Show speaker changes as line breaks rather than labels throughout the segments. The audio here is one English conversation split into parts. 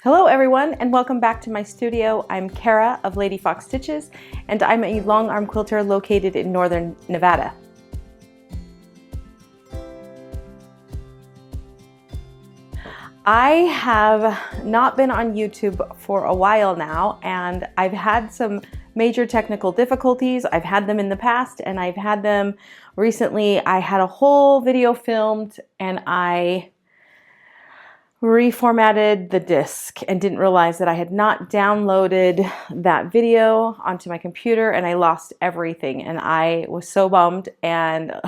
Hello everyone and welcome back to my studio. I'm Kara of Ladyfox Stitches and I'm a long arm quilter located in northern Nevada. I have not been on YouTube for a while now and I've had some major technical difficulties. I've had them in the past and I've had them recently. I had a whole video filmed and I reformatted the disk and didn't realize that I had not downloaded that video onto my computer and I lost everything and I was so bummed, and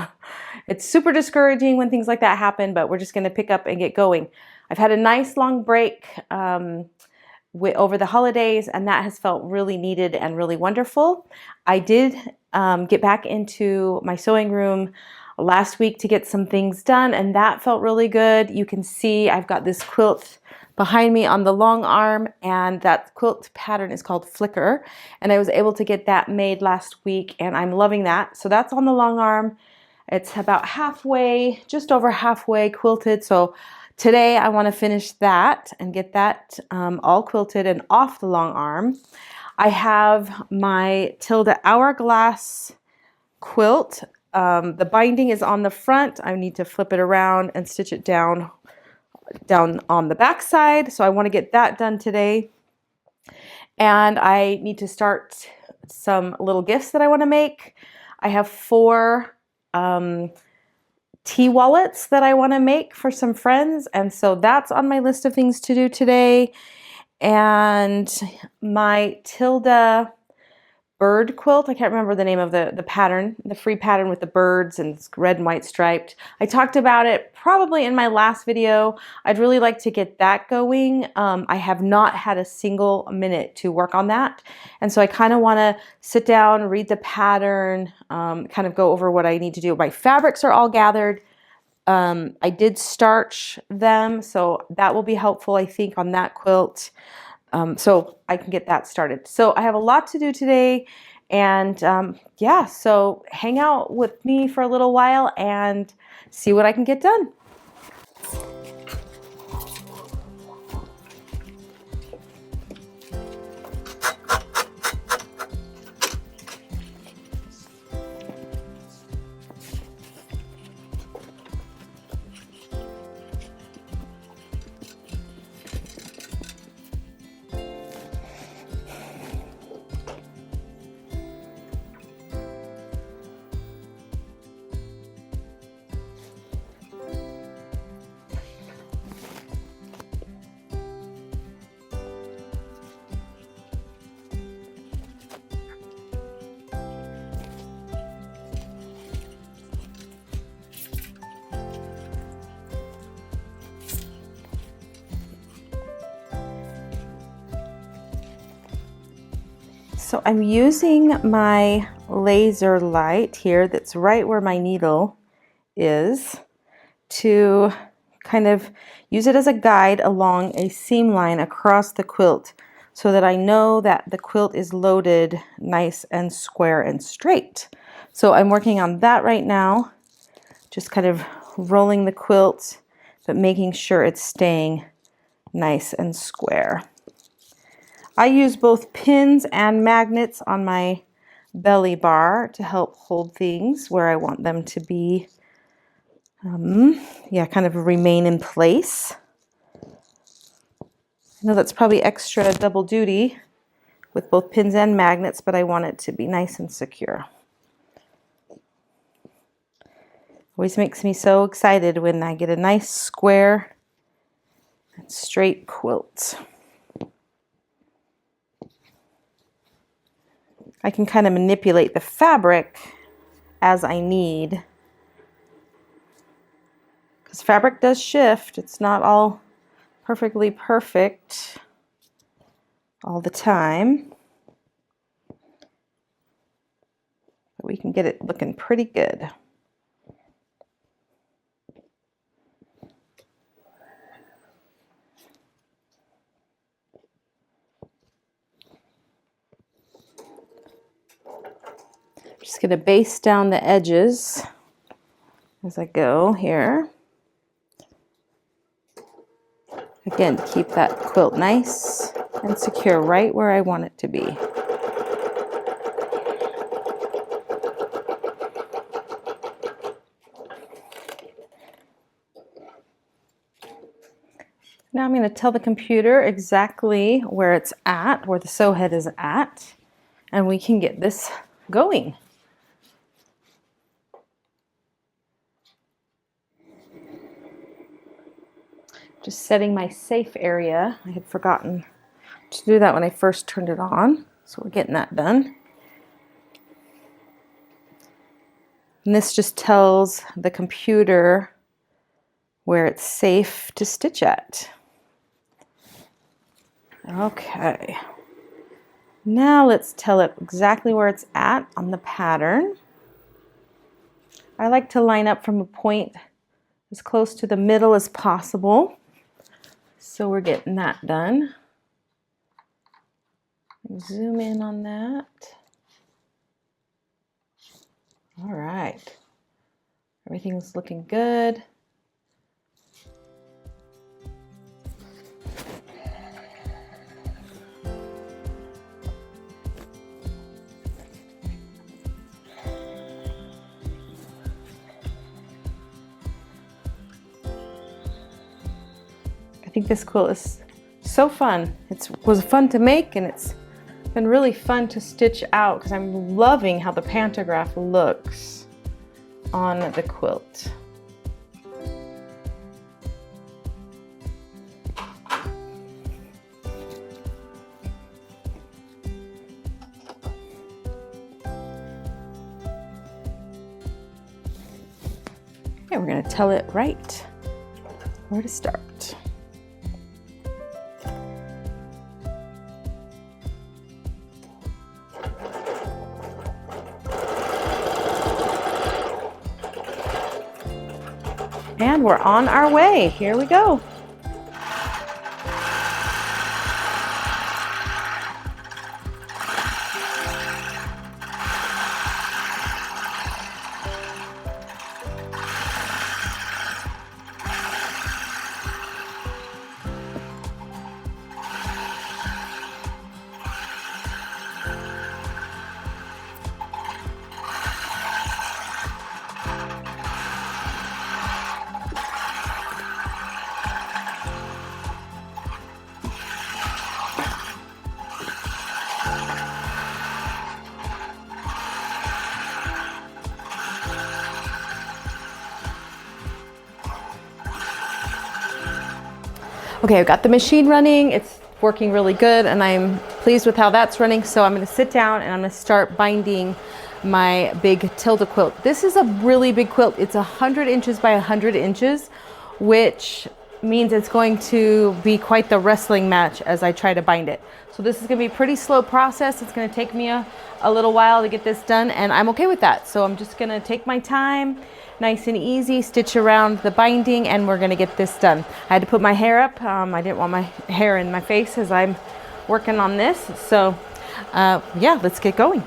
it's super discouraging when things like that happen, but we're just going to pick up and get going. I've had a nice long break over the holidays and that has felt really needed and really wonderful. I did get back into my sewing room last week to get some things done and that felt really good. You can see I've got this quilt behind me on the long arm and that quilt pattern is called Flicker and I was able to get that made last week and I'm loving that. So that's on the long arm. It's about halfway, just over halfway quilted. So today I want to finish that and get that all quilted and off the long arm. I have my Tilda Hourglass quilt. The binding is on the front. I need to flip it around and stitch it down on the back side. So I want to get that done today. And I need to start some little gifts that I want to make. I have 4 tea wallets that I want to make for some friends. And so that's on my list of things to do today. And my Tilda bird quilt, I can't remember the name of the pattern, the free pattern with the birds and it's red and white striped. I talked about it probably in my last video. I'd really like to get that going. I have not had a single minute to work on that. And so I kind of want to sit down, read the pattern, kind of go over what I need to do. My fabrics are all gathered. I did starch them, so that will be helpful, I think, on that quilt. So I can get that started. So I have a lot to do today and yeah, so hang out with me for a little while and see what I can get done. So I'm using my laser light here that's right where my needle is to kind of use it as a guide along a seam line across the quilt so that I know that the quilt is loaded nice and square and straight. So I'm working on that right now, just kind of rolling the quilt but making sure it's staying nice and square. I use both pins and magnets on my belly bar to help hold things where I want them to be, yeah, kind of remain in place. I know that's probably extra double duty with both pins and magnets, but I want it to be nice and secure. Always makes me so excited when I get a nice square and straight quilt. I can kind of manipulate the fabric as I need, because fabric does shift. It's not all perfectly perfect all the time, but we can get it looking pretty good. Just going to base down the edges as I go here. Again, to keep that quilt nice and secure right where I want it to be. Now I'm going to tell the computer exactly where it's at, where the sew head is at, and we can get this going. Just setting my safe area. I had forgotten to do that when I first turned it on, so we're getting that done. And this just tells the computer where it's safe to stitch at. Okay. Now let's tell it exactly where it's at on the pattern. I like to line up from a point as close to the middle as possible. So we're getting that done. Zoom in on that. All right. Everything's looking good. I think this quilt is so fun. It was fun to make, and it's been really fun to stitch out because I'm loving how the pantograph looks on the quilt. Okay, we're going to tell it right where to start. And we're on our way. Here we go. Okay, I've got the machine running. It's working really good, and I'm pleased with how that's running. So I'm going to sit down and I'm going to start binding my big tilde quilt. This is a really big quilt. It's 100 inches by 100 inches, which means it's going to be quite the wrestling match as I try to bind it. So this is going to be a pretty slow process. It's going to take me a little while to get this done, and I'm okay with that. So I'm just going to take my time, nice and easy, stitch around the binding, and we're going to get this done. I had to put my hair up. I didn't want my hair in my face as I'm working on this. So yeah, let's get going.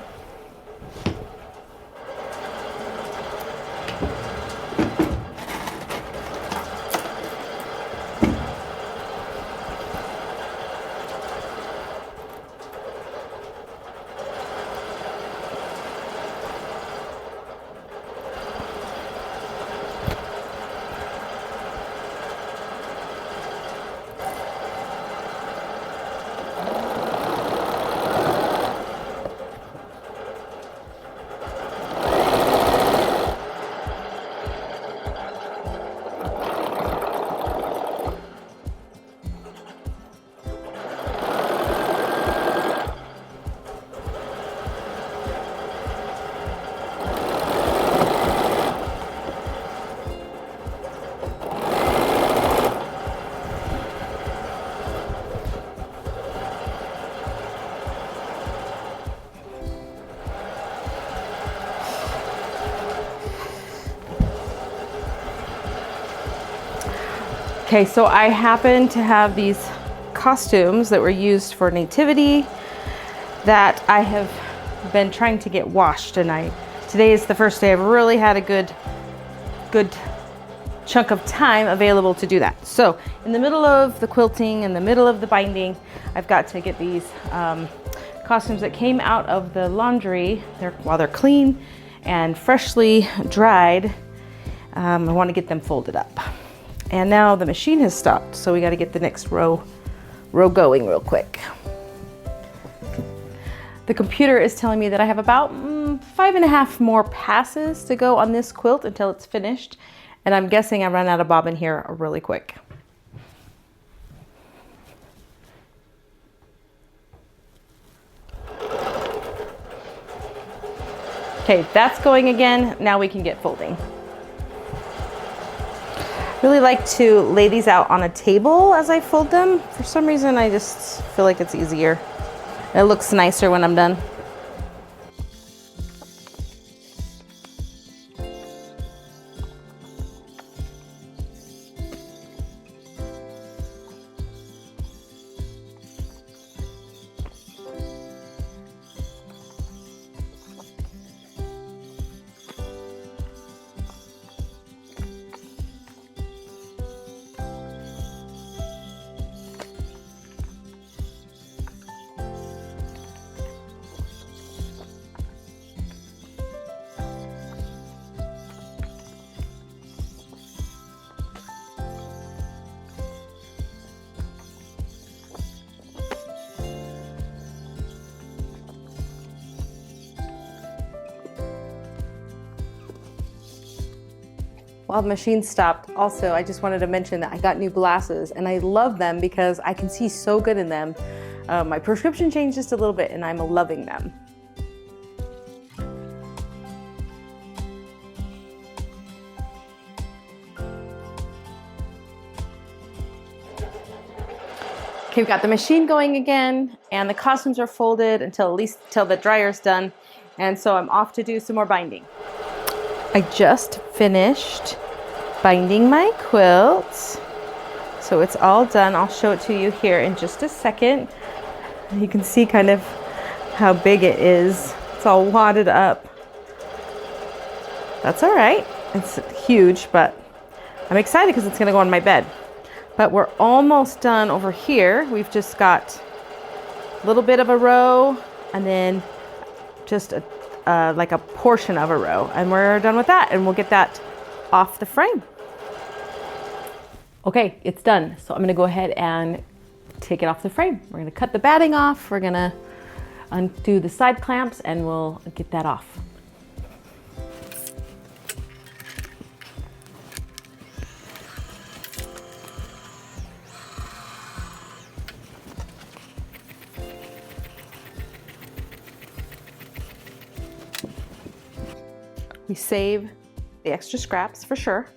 Okay, so I happen to have these costumes that were used for nativity that I have been trying to get washed, and today is the first day I've really had a good chunk of time available to do that. So in the middle of the quilting, in the middle of the binding, I've got to get these costumes that came out of the laundry. While they're clean and freshly dried, I want to get them folded up. And now the machine has stopped, so we got to get the next row going real quick. The computer is telling me that I have about 5.5 more passes to go on this quilt until it's finished. And I'm guessing I run out of bobbin here really quick. Okay, that's going again. Now we can get folding. Really like to lay these out on a table as I fold them. For some reason, I just feel like it's easier. It looks nicer when I'm done. While the machine stopped, also, I just wanted to mention that I got new glasses and I love them because I can see so good in them. My prescription changed just a little bit and I'm loving them. Okay, we've got the machine going again and the costumes are folded until the dryer's done. And so I'm off to do some more binding. I just finished binding my quilt. So it's all done. I'll show it to you here in just a second. You can see kind of how big it is. It's all wadded up. That's all right. It's huge, but I'm excited because it's gonna go on my bed. But we're almost done over here. We've just got a little bit of a row and then just like a portion of a row, and we're done with that, and we'll get that off the frame. Okay, it's done. So I'm gonna go ahead and take it off the frame. We're gonna cut the batting off. We're gonna undo the side clamps and we'll get that off. We save the extra scraps for sure.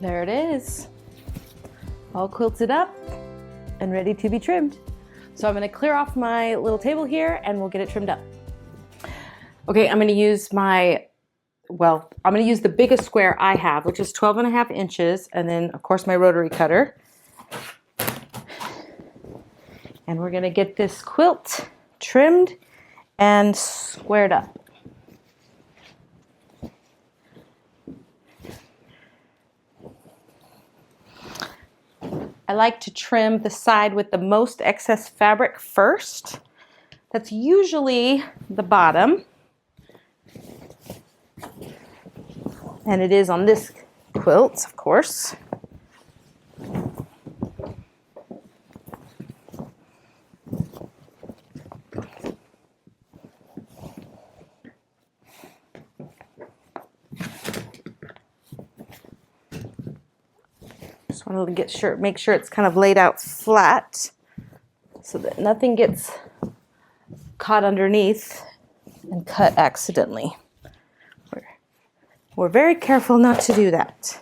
There it is, all quilted up and ready to be trimmed. So I'm gonna clear off my little table here and we'll get it trimmed up. Okay, I'm gonna use I'm gonna use the biggest square I have, which is 12.5 inches, and then of course my rotary cutter. And we're gonna get this quilt trimmed and squared up. I like to trim the side with the most excess fabric first. That's usually the bottom. And it is on this quilt, of course. Just want to make sure it's kind of laid out flat so that nothing gets caught underneath. and cut accidentally. We're very careful not to do that.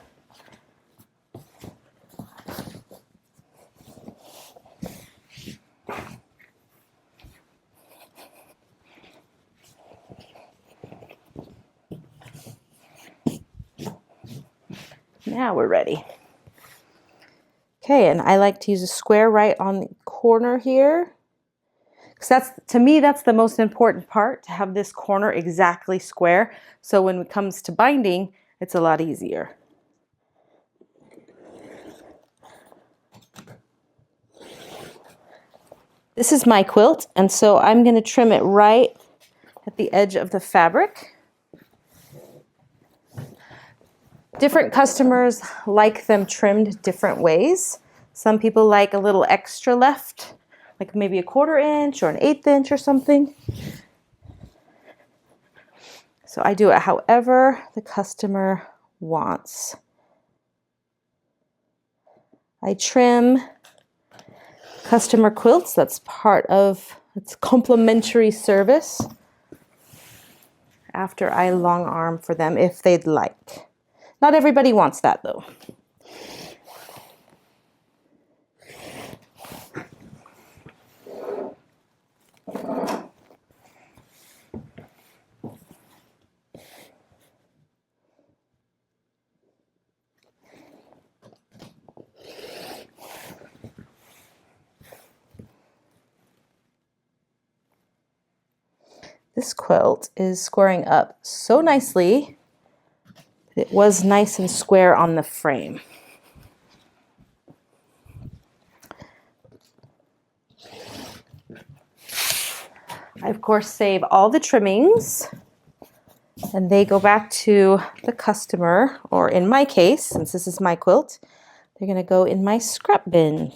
Now we're ready. Okay, and I like to use a square right on the corner here. Because to me, that's the most important part, to have this corner exactly square. So when it comes to binding, it's a lot easier. This is my quilt, and so I'm going to trim it right at the edge of the fabric. Different customers like them trimmed different ways. Some people like a little extra left, like maybe a 1/4 inch or an 1/8 inch or something. So I do it however the customer wants. I trim customer quilts. That's part of its complimentary service after I long arm for them if they'd like. Not everybody wants that though. This quilt is squaring up so nicely. It was nice and square on the frame. I, of course, save all the trimmings, and they go back to the customer, or in my case, since this is my quilt, they're going to go in my scrap bin.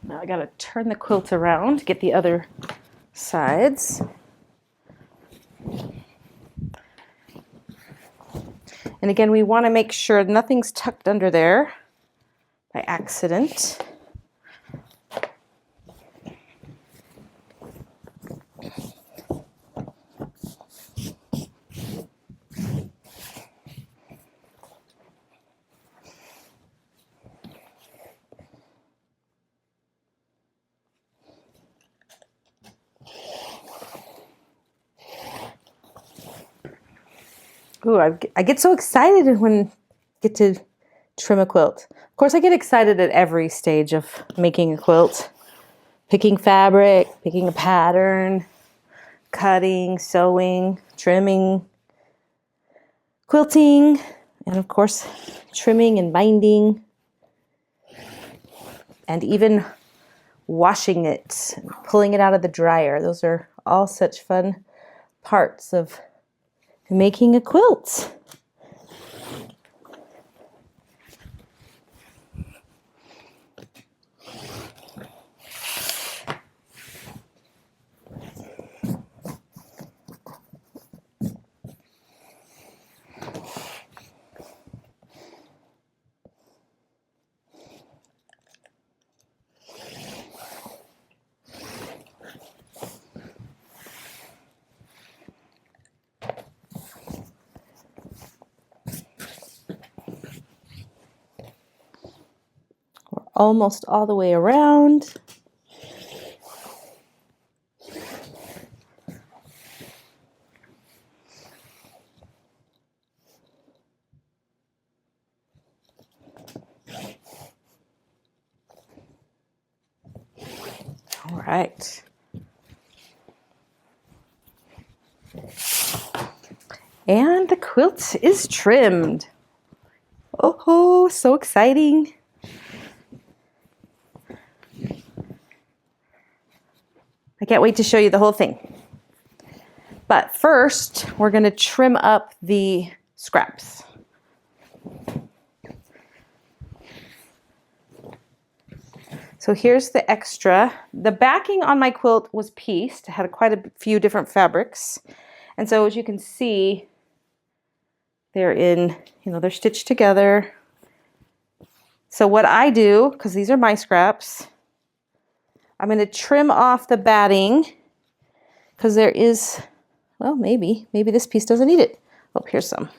Now I gotta turn the quilt around to get the other sides. And again, we want to make sure nothing's tucked under there by accident. Ooh, I get so excited when I get to trim a quilt. Of course, I get excited at every stage of making a quilt. Picking fabric, picking a pattern, cutting, sewing, trimming, quilting, and of course, trimming and binding, and even washing it, and pulling it out of the dryer. Those are all such fun parts of making a quilt. Almost all the way around. right. And the quilt is trimmed. Oh, so exciting. I can't wait to show you the whole thing. But first, we're going to trim up the scraps. So here's the extra. The backing on my quilt was pieced. It had quite a few different fabrics. And so as you can see, they're they're stitched together. So what I do, because these are my scraps, I'm going to trim off the batting because there is, well, maybe this piece doesn't need it. Oh, here's some.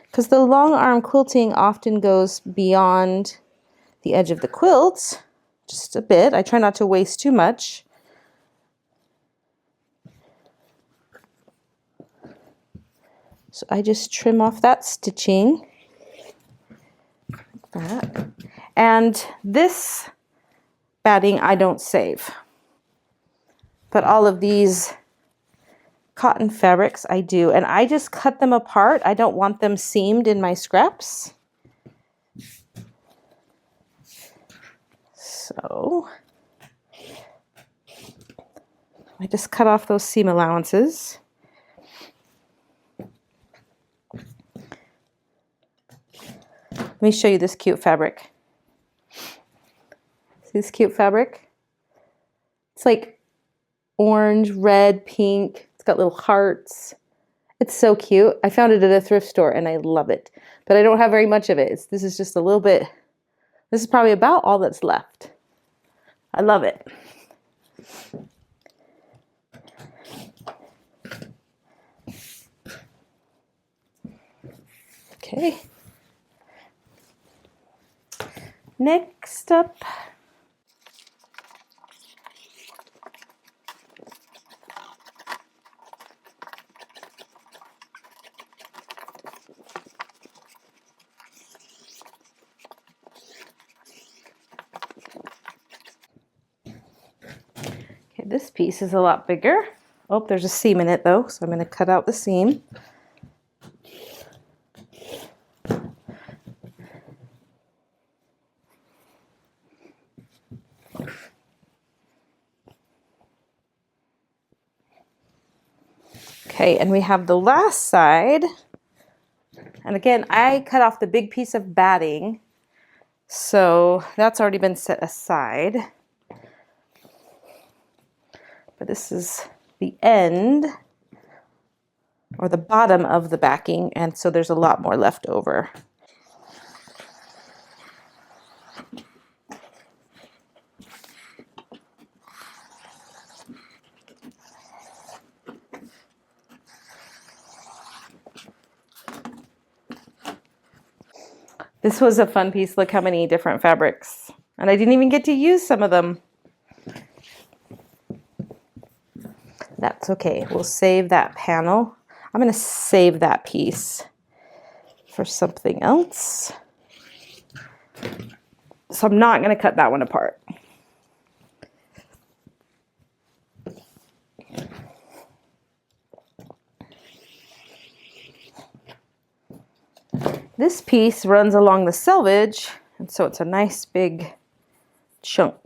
Because the long arm quilting often goes beyond the edge of the quilt, just a bit. I try not to waste too much. So I just trim off that stitching. Like that. And this batting I don't save. But all of these cotton fabrics I do. And I just cut them apart. I don't want them seamed in my scraps. So I just cut off those seam allowances. Let me show you this cute fabric. See this cute fabric? It's like orange, red, pink. It's got little hearts. It's so cute. I found it at a thrift store and I love it. But I don't have very much of it. This is just a little bit. This is probably about all that's left. I love it. Okay. Next up, okay, this piece is a lot bigger. Oh, there's a seam in it though, so I'm going to cut out the seam. Okay, and we have the last side. And again, I cut off the big piece of batting, so that's already been set aside. But this is the end, or the bottom of the backing, and so there's a lot more left over. This was a fun piece. Look how many different fabrics. And I didn't even get to use some of them. That's okay. We'll save that panel. I'm going to save that piece for something else. So I'm not going to cut that one apart. This piece runs along the selvage, and so it's a nice big chunk.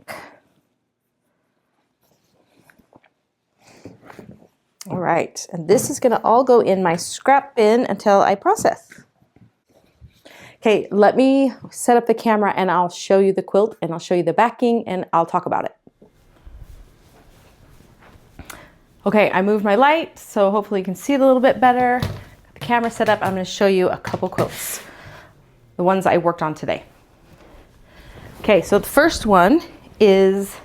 All right, and this is going to all go in my scrap bin until I process. Okay, let me set up the camera and I'll show you the quilt and I'll show you the backing and I'll talk about it. Okay, I moved my light, so hopefully you can see it a little bit better. Got the camera set up. I'm going to show you a couple quilts, the ones I worked on today. Okay, so the first one is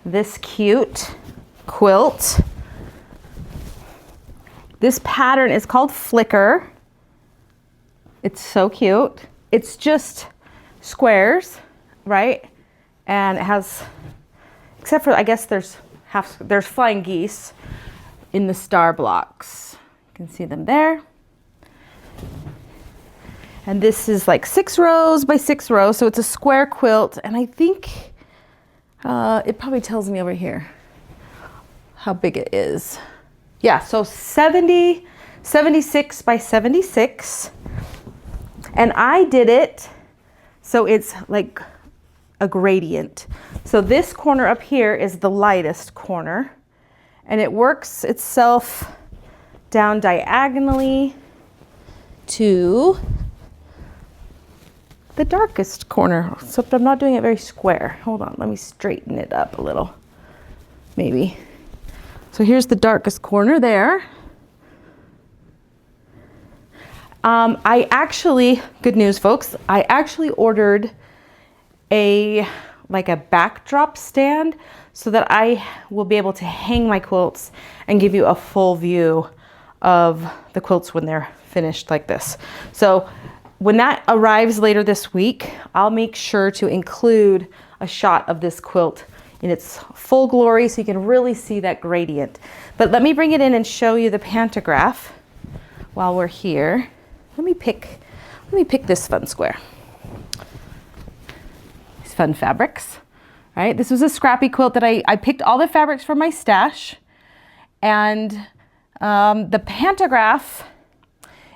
this cute quilt. This pattern is called Flicker. It's so cute. It's just squares, right? And it has, except for, I guess there's flying geese in the star blocks. You can see them there. And this is like 6 rows by 6 rows, so it's a square quilt. And I think It probably tells me over here how big it is. Yeah, so 76 by 76. And I did it so it's like a gradient. So this corner up here is the lightest corner, and it works itself down diagonally to the darkest corner, except I'm not doing it very square. Hold on, let me straighten it up a little, maybe. So here's the darkest corner there. I actually, good news folks, I actually ordered a backdrop stand so that I will be able to hang my quilts and give you a full view of the quilts when they're finished like this. So when that arrives later this week, I'll make sure to include a shot of this quilt in its full glory so you can really see that gradient. But let me bring it in and show you the pantograph while we're here. Let me pick this fun square. These fun fabrics, right? This was a scrappy quilt that I picked all the fabrics from my stash, and the pantograph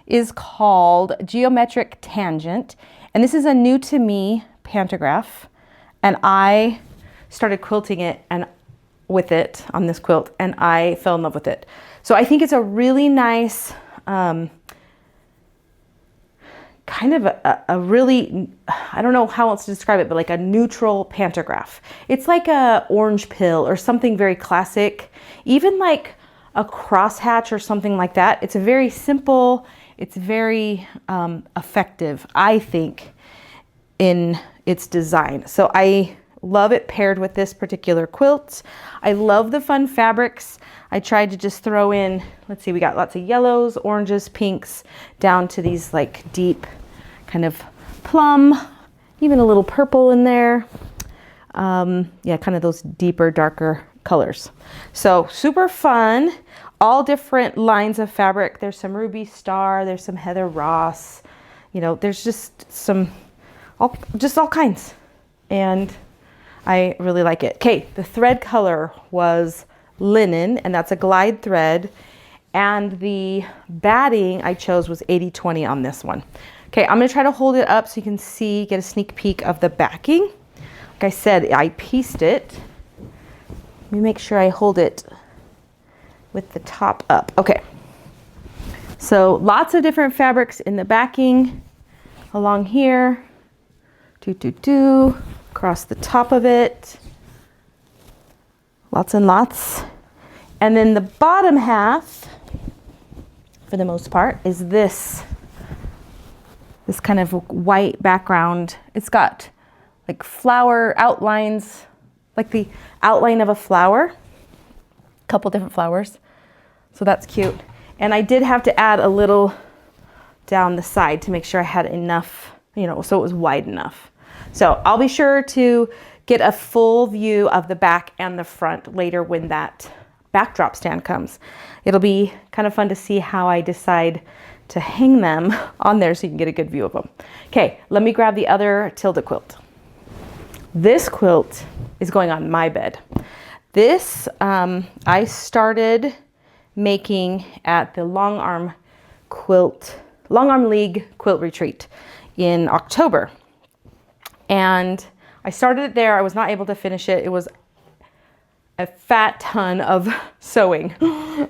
is called Geometric Tangent, and this is a new to me pantograph, and I started quilting it and with it on this quilt, and I fell in love with it. So I think it's a really nice kind of a really, I don't know how else to describe it, but like a neutral pantograph. It's like a orange pill or something very classic, even like a crosshatch or something like that. It's a very simple, it's very effective, I think, in its design. So I love it paired with this particular quilt. I love the fun fabrics. I tried to just throw in, let's see, we got lots of yellows, oranges, pinks, down to these like deep kind of plum, even a little purple in there. Yeah, kind of those deeper, darker colors. So super fun, all different lines of fabric. There's some Ruby Star, there's some Heather Ross, you know, there's just all kinds. And I really like it. Okay, the thread color was linen, and that's a glide thread. And the batting I chose was 80/20 on this one. Okay, I'm gonna try to hold it up so you can see, get a sneak peek of the backing. Like I said, I pieced it. Let me make sure I hold it with the top up. Okay, so lots of different fabrics in the backing along here. Across the top of it. Lots and lots. And then the bottom half, for the most part, is this kind of white background. It's got like flower outlines, like the outline of a flower, a couple different flowers. So that's cute. And I did have to add a little down the side to make sure I had enough, you know, so it was wide enough. So I'll be sure to get a full view of the back and the front later when that backdrop stand comes. It'll be kind of fun to see how I decide to hang them on there so you can get a good view of them. Okay, let me grab the other Tilda quilt. This quilt is going on my bed. This I started making at the Longarm League Quilt Retreat in October. And I started it there. I was not able to finish it. It was a fat ton of sewing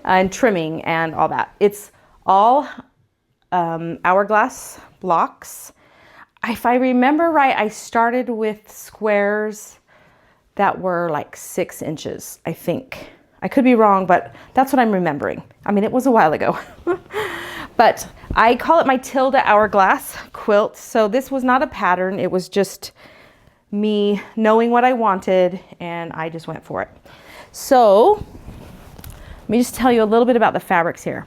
and trimming and all that. It's all hourglass blocks. If I remember right, I started with squares that were like 6 inches, I think. I could be wrong, but that's what I'm remembering. I mean, it was a while ago. But I call it my Tilda hourglass quilt. So this was not a pattern. It was just me knowing what I wanted, and I just went for it. So let me just tell you a little bit about the fabrics here.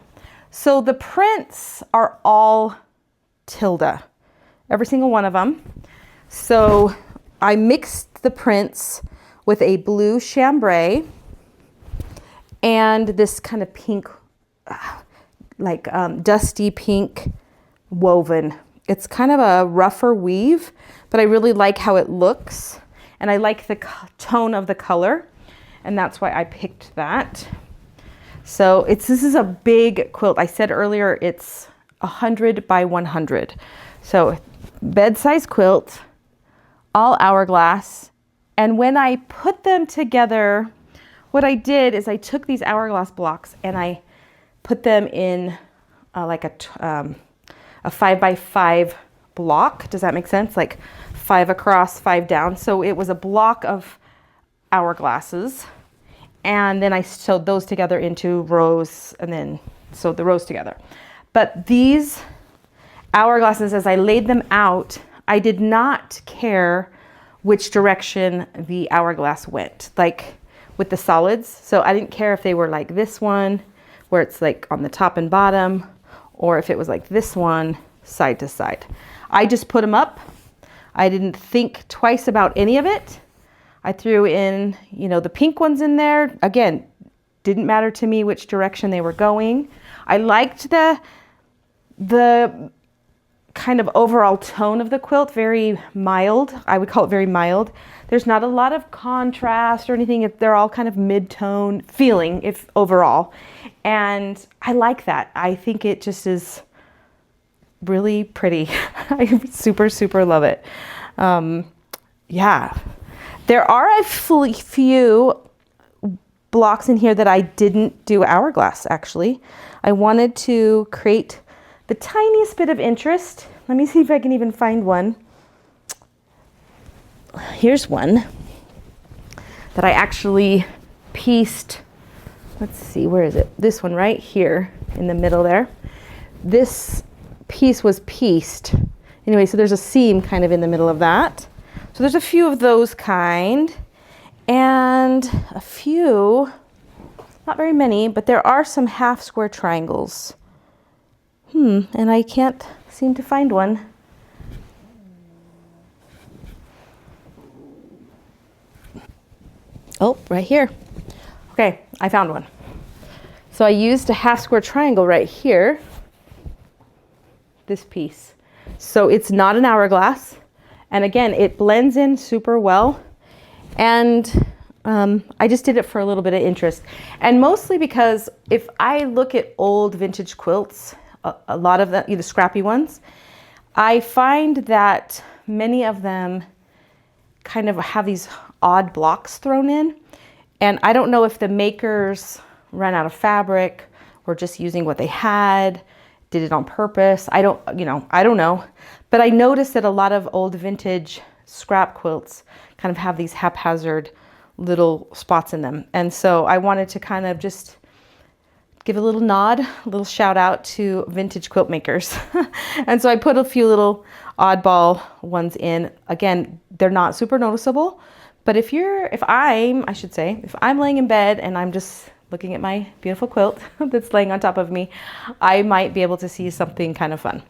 So the prints are all Tilda, every single one of them. So I mixed the prints with a blue chambray and this kind of pink, like dusty pink woven. It's kind of a rougher weave, but I really like how it looks. and I like the tone of the color, and that's why I picked that. So this is a big quilt. I said earlier it's 100 by 100. So bed-size quilt, all hourglass. And when I put them together, what I did is I took these hourglass blocks and I put them in like a 5 by 5 block. Does that make sense? Like 5 across, 5 down. So it was a block of hourglasses. And then I sewed those together into rows and then sewed the rows together. But these hourglasses, as I laid them out, I did not care which direction the hourglass went, like with the solids. So I didn't care if they were like this one, where it's like on the top and bottom, or if it was like this one, side to side. I just put them up. I didn't think twice about any of it. I threw in, you know, the pink ones in there. Again, didn't matter to me which direction they were going. I liked the kind of overall tone of the quilt, very mild. I would call it very mild. There's not a lot of contrast or anything. They're all kind of mid-tone feeling, if overall. And I like that. I think it just is really pretty. I super, super love it. Yeah. There are a few blocks in here that I didn't do hourglass, actually. I wanted to create the tiniest bit of interest. Let me see if I can even find one. Here's one that I actually pieced. Let's see, where is it? This one right here in the middle there. This piece was pieced. Anyway, so there's a seam kind of in the middle of that. So there's a few of those kind, and a few, not very many, but there are some half square triangles. And I can't seem to find one. Oh, right here. Okay, I found one. So I used a half square triangle right here, this piece. So it's not an hourglass. And again, it blends in super well. And I just did it for a little bit of interest. And mostly because if I look at old vintage quilts, a lot of the scrappy ones, I find that many of them kind of have these odd blocks thrown in. And I don't know if the makers ran out of fabric or just using what they had, did it on purpose. I don't know. But I noticed that a lot of old vintage scrap quilts kind of have these haphazard little spots in them. And so I wanted to kind of just give a little nod, a little shout out to vintage quilt makers. And so I put a few little oddball ones in. Again, they're not super noticeable, but if I'm laying in bed and I'm just looking at my beautiful quilt that's laying on top of me, I might be able to see something kind of fun.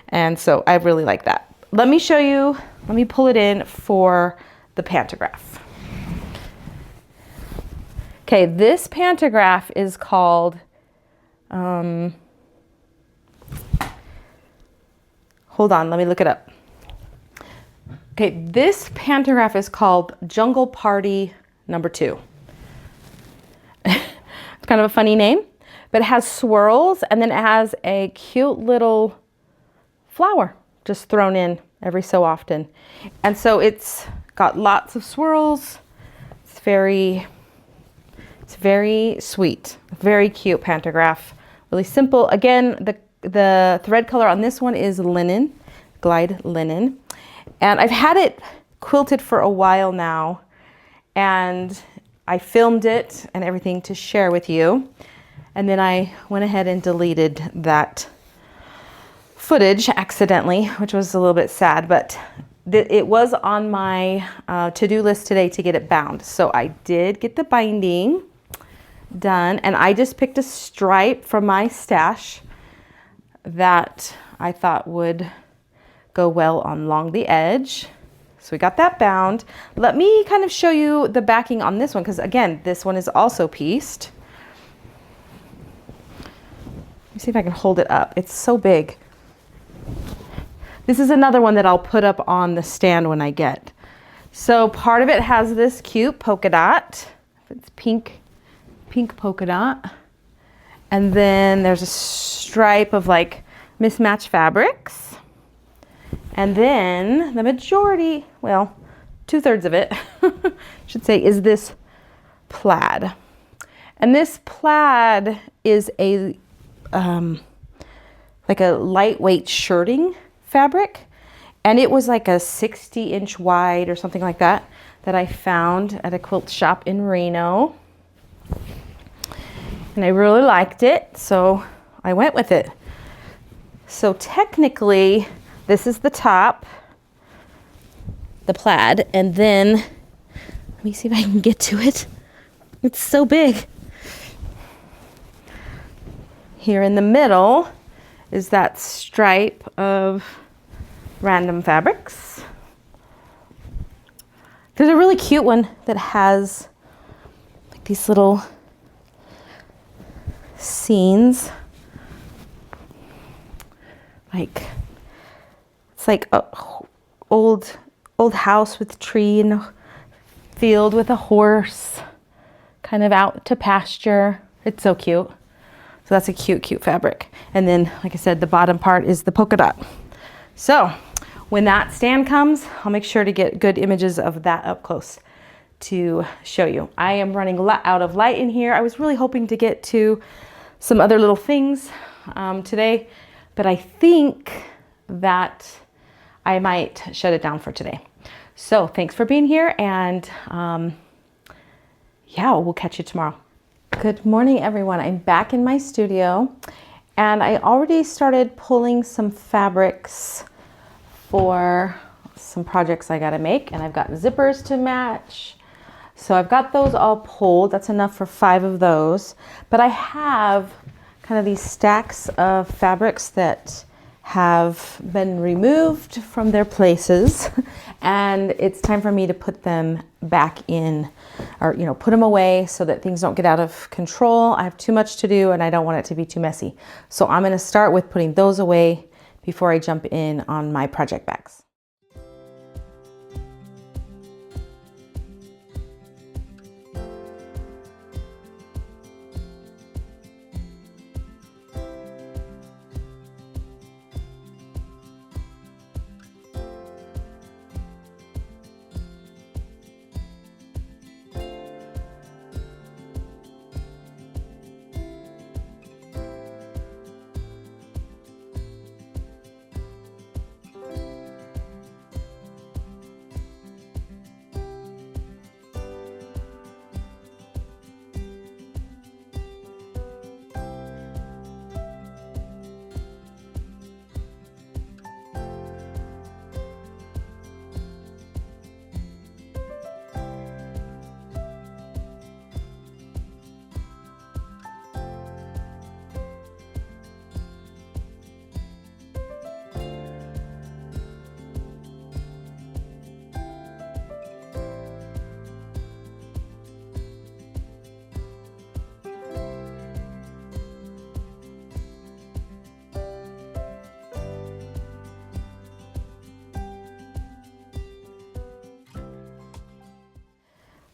And so I really like that. Let me show you, let me pull it in for the pantograph. Okay, this pantograph is called, hold on, let me look it up. Okay, this pantograph is called Jungle Party #2. It's kind of a funny name, but it has swirls and then it has a cute little flower just thrown in every so often. And so it's got lots of swirls. It's very sweet, very cute pantograph, really simple. Again, the thread color on this one is linen, glide linen. And I've had it quilted for a while now, and I filmed it and everything to share with you. And then I went ahead and deleted that footage accidentally, which was a little bit sad, but it was on my to-do list today to get it bound. So I did get the binding done, and I just picked a stripe from my stash that I thought would go well along the edge. So we got that bound. Let me kind of show you the backing on this one, because again, this one is also pieced. Let me see if I can hold it up. It's so big. This is another one that I'll put up on the stand when I get. So part of it has this cute polka dot. It's pink polka dot. And then there's a stripe of like mismatched fabrics. And then the majority, well, 2/3 of it, should say, is this plaid. And this plaid is a like a lightweight shirting fabric. And it was like a 60-inch wide or something like that I found at a quilt shop in Reno. And I really liked it, so I went with it. So technically, this is the top, the plaid, and then, let me see if I can get to it. It's so big. Here in the middle is that stripe of random fabrics. There's a really cute one that has like these little scenes. Like, it's like a old house with tree and a field with a horse kind of out to pasture. It's so cute. So that's a cute fabric. And then, like I said, the bottom part is the polka dot. So when that stand comes, I'll make sure to get good images of that up close to show you. I am running out of light in here. I was really hoping to get to some other little things today, but I think that I might shut it down for today. So thanks for being here, and yeah, we'll catch you tomorrow. Good morning, everyone. I'm back in my studio, and I already started pulling some fabrics for some projects I gotta make, and I've got zippers to match. So I've got those all pulled. That's enough for 5 of those. But I have kind of these stacks of fabrics that have been removed from their places, and it's time for me to put them back in, or put them away so that things don't get out of control. I have too much to do and I don't want it to be too messy. So I'm gonna start with putting those away before I jump in on my project bags.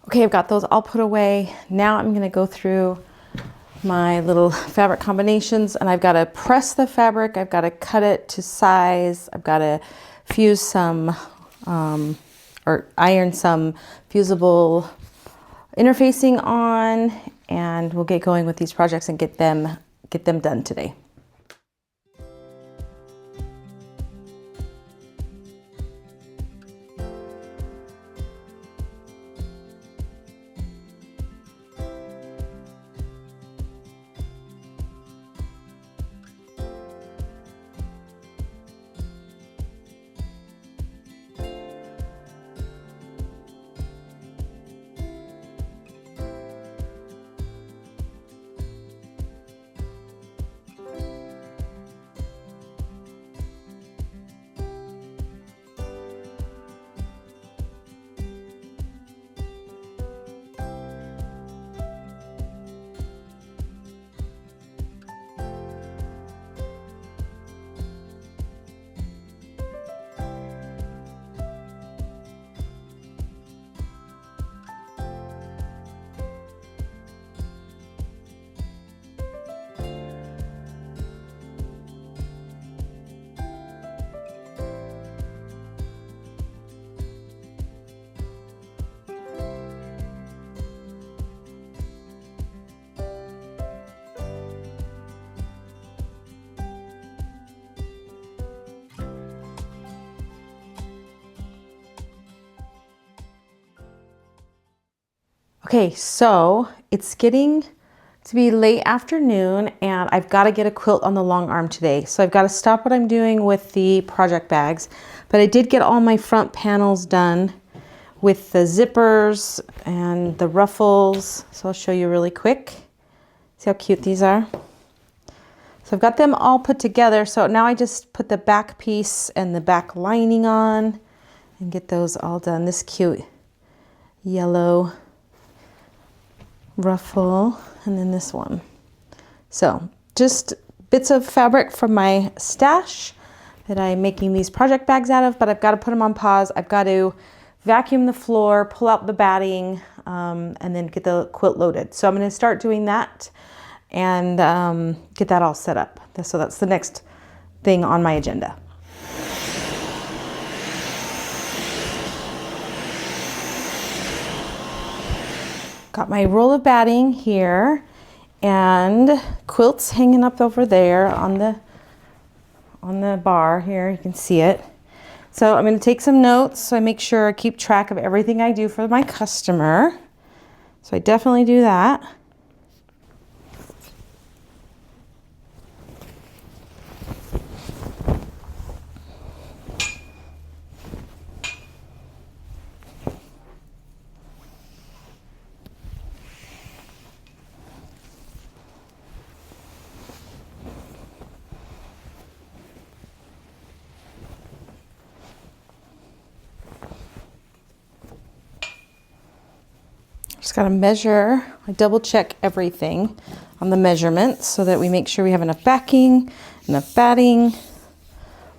Okay, I've got those all put away. Now I'm gonna go through my little fabric combinations, and I've gotta press the fabric, I've gotta cut it to size, I've gotta fuse some, or iron some fusible interfacing on, and we'll get going with these projects and get them done today. Okay, so it's getting to be late afternoon and I've got to get a quilt on the long arm today. So I've got to stop what I'm doing with the project bags, but I did get all my front panels done with the zippers and the ruffles. So I'll show you really quick. See how cute these are? So I've got them all put together. So now I just put the back piece and the back lining on and get those all done. This cute yellow ruffle, and then this one. So just bits of fabric from my stash that I'm making these project bags out of, but I've got to put them on pause. I've got to vacuum the floor, pull out the batting, and then get the quilt loaded. So I'm going to start doing that and get that all set up. So that's the next thing on my agenda. Got my roll of batting here and quilts hanging up over there on the bar here. You can see it. So I'm going to take some notes so I make sure I keep track of everything I do for my customer. So I definitely do that. Just got to measure, I double check everything on the measurements so that we make sure we have enough backing, enough batting,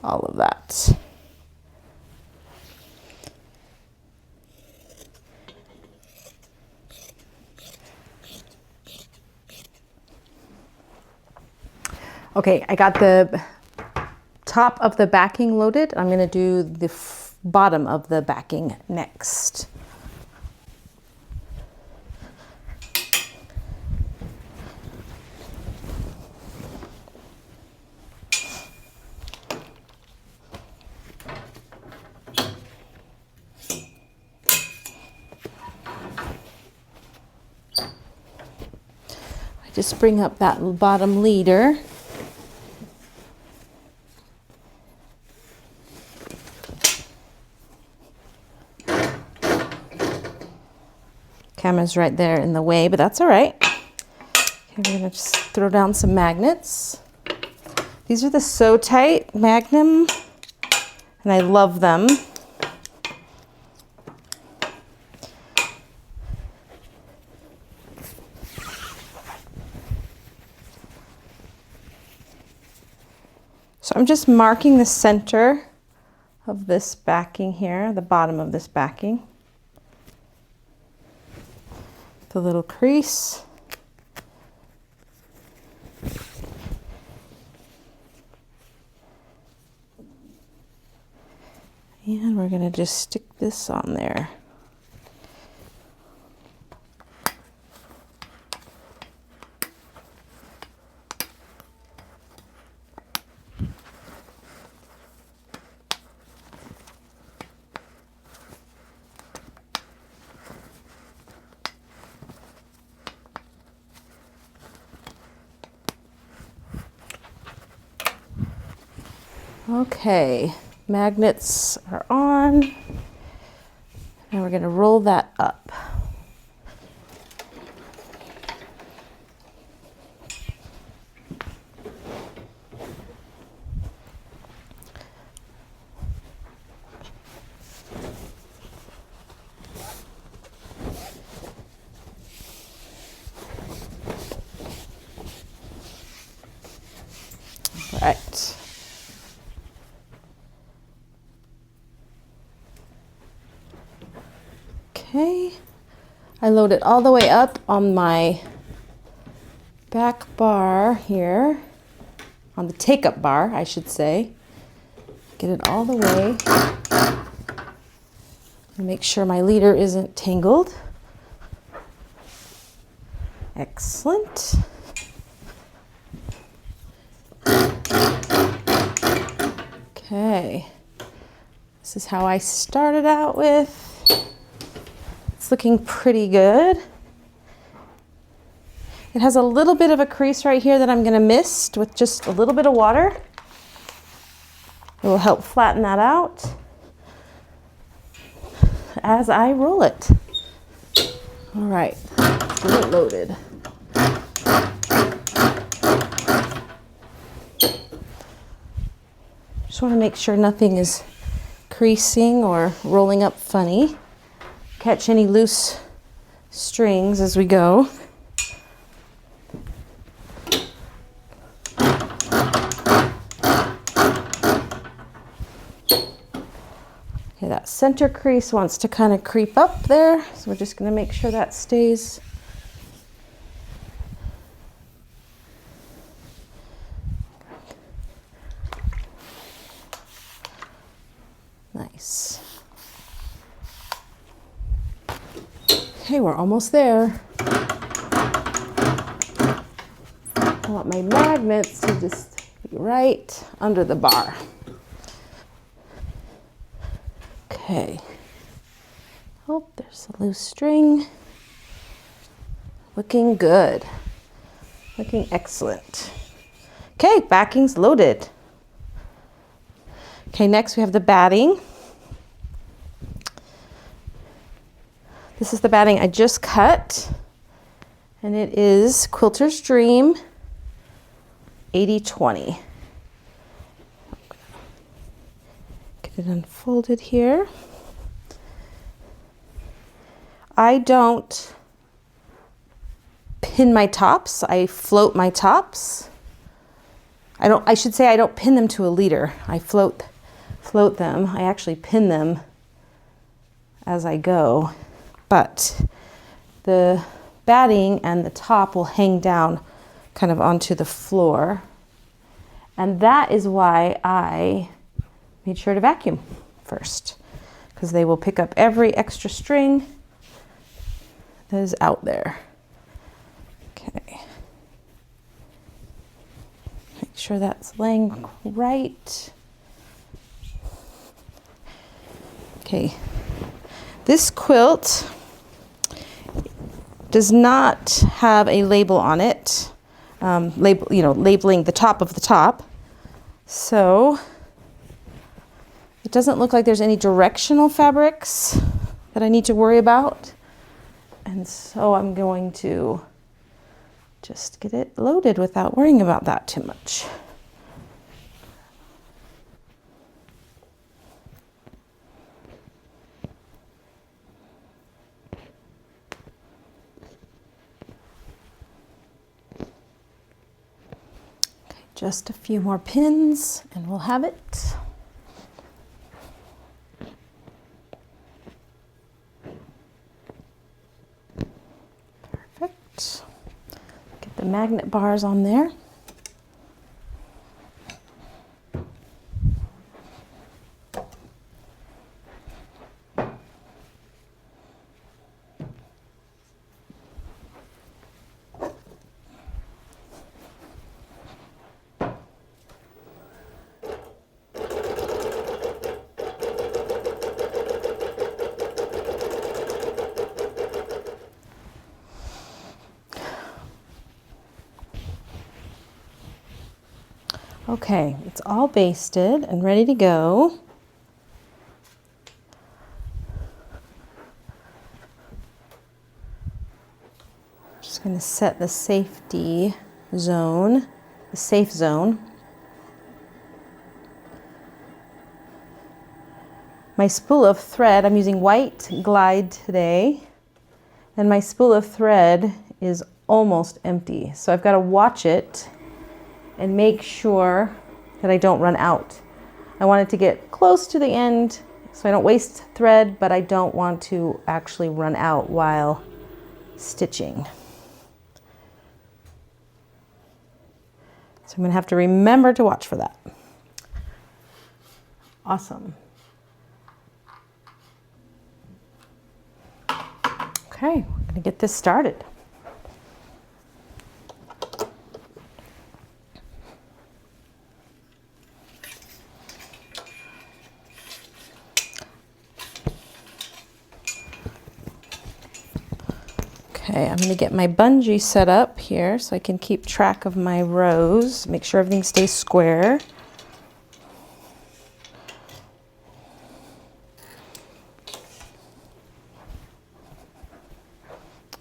all of that. Okay, I got the top of the backing loaded. I'm going to do the bottom of the backing next. Just bring up that bottom leader. Camera's right there in the way, but that's all right. Okay, we're gonna just throw down some magnets. These are the So Tight Magnum, and I love them. So I'm just marking the center of this backing here, the bottom of this backing. The little crease. And we're gonna just stick this on there. Okay, magnets are on, and we're going to roll that up. All right. Okay, I load it all the way up on my back bar here, on the take-up bar, I should say. Get it all the way. And make sure my leader isn't tangled. Excellent. Okay, this is how I started out with. It's looking pretty good. It has a little bit of a crease right here that I'm going to mist with just a little bit of water. It will help flatten that out as I roll it. All right, let's get it loaded. Just want to make sure nothing is creasing or rolling up funny. Catch any loose strings as we go. Okay, that center crease wants to kind of creep up there, so we're just going to make sure that stays. Nice. Okay, we're almost there. I want my magnets to just be right under the bar. Okay. Oh, there's a loose string. Looking good. Looking excellent. Okay, backing's loaded. Okay, next we have the batting. This is the batting I just cut, and it is Quilter's Dream 80/20. Get it unfolded here. I don't pin my tops, I float my tops. I should say I don't pin them to a leader. I float them. I actually pin them as I go. But the batting and the top will hang down kind of onto the floor. And that is why I made sure to vacuum first, because they will pick up every extra string that is out there. Okay. Make sure that's laying right. Okay. This quilt does not have a label on it, labeling the top of the top. So it doesn't look like there's any directional fabrics that I need to worry about. And so I'm going to just get it loaded without worrying about that too much. Just a few more pins and we'll have it. Perfect. Get the magnet bars on there. Okay, it's all basted and ready to go. Just going to set the safety zone, the safe zone. My spool of thread, I'm using white glide today, and my spool of thread is almost empty. So I've got to watch it and make sure that I don't run out. I want it to get close to the end so I don't waste thread, but I don't want to actually run out while stitching. So I'm gonna have to remember to watch for that. Awesome. Okay, we're gonna get this started. Okay, I'm going to get my bungee set up here so I can keep track of my rows, make sure everything stays square.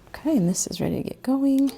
Okay, and this is ready to get going.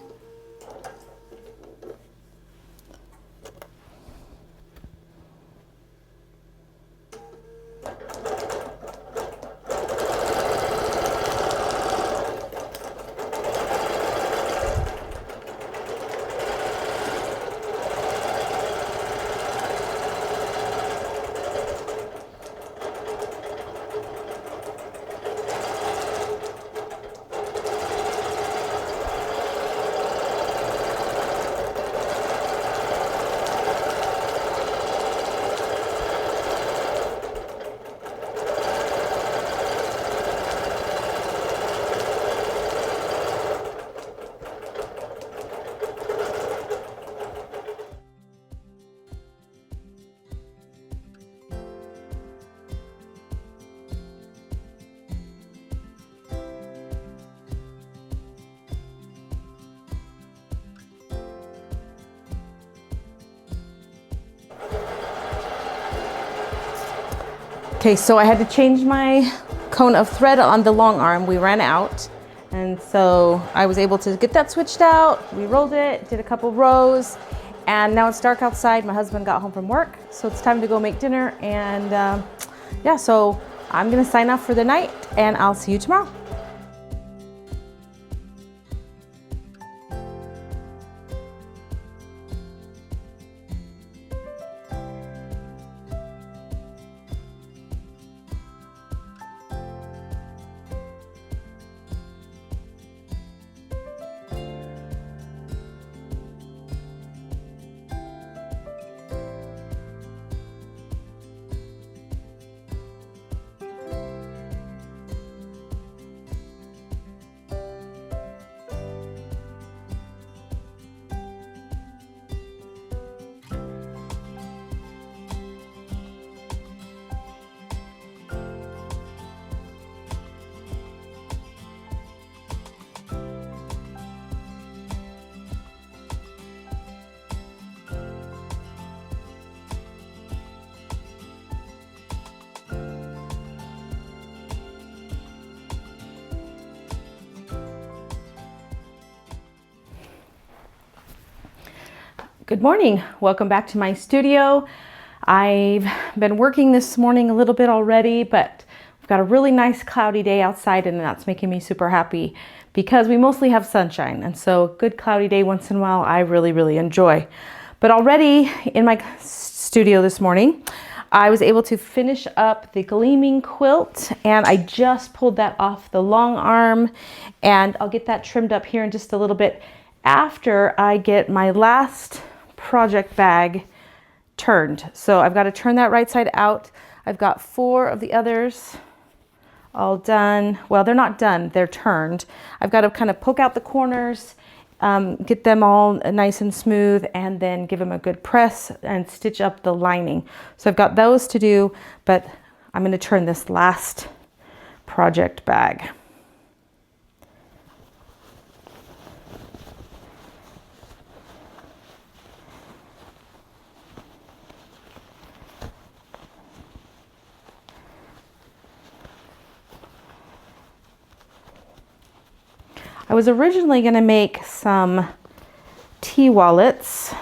Okay, so I had to change my cone of thread on the long arm. We ran out, and so I was able to get that switched out. We rolled it, did a couple rows, and now it's dark outside. My husband got home from work, so it's time to go make dinner. And yeah, so I'm gonna sign off for the night, and I'll see you tomorrow. Good morning. Welcome back to my studio. I've been working this morning a little bit already, but we've got a really nice cloudy day outside, and that's making me super happy because we mostly have sunshine. And so a good cloudy day once in a while, I really enjoy. But already in my studio this morning, I was able to finish up the Gleaming quilt, and I just pulled that off the long arm, and I'll get that trimmed up here in just a little bit after I get my last project bag turned. So I've got to turn that right side out. I've got 4 of the others all done. Well, they're not done, they're turned. I've got to kind of poke out the corners, get them all nice and smooth, and then give them a good press and stitch up the lining. So I've got those to do, but I'm going to turn this last project bag. I was originally going to make some tea wallets,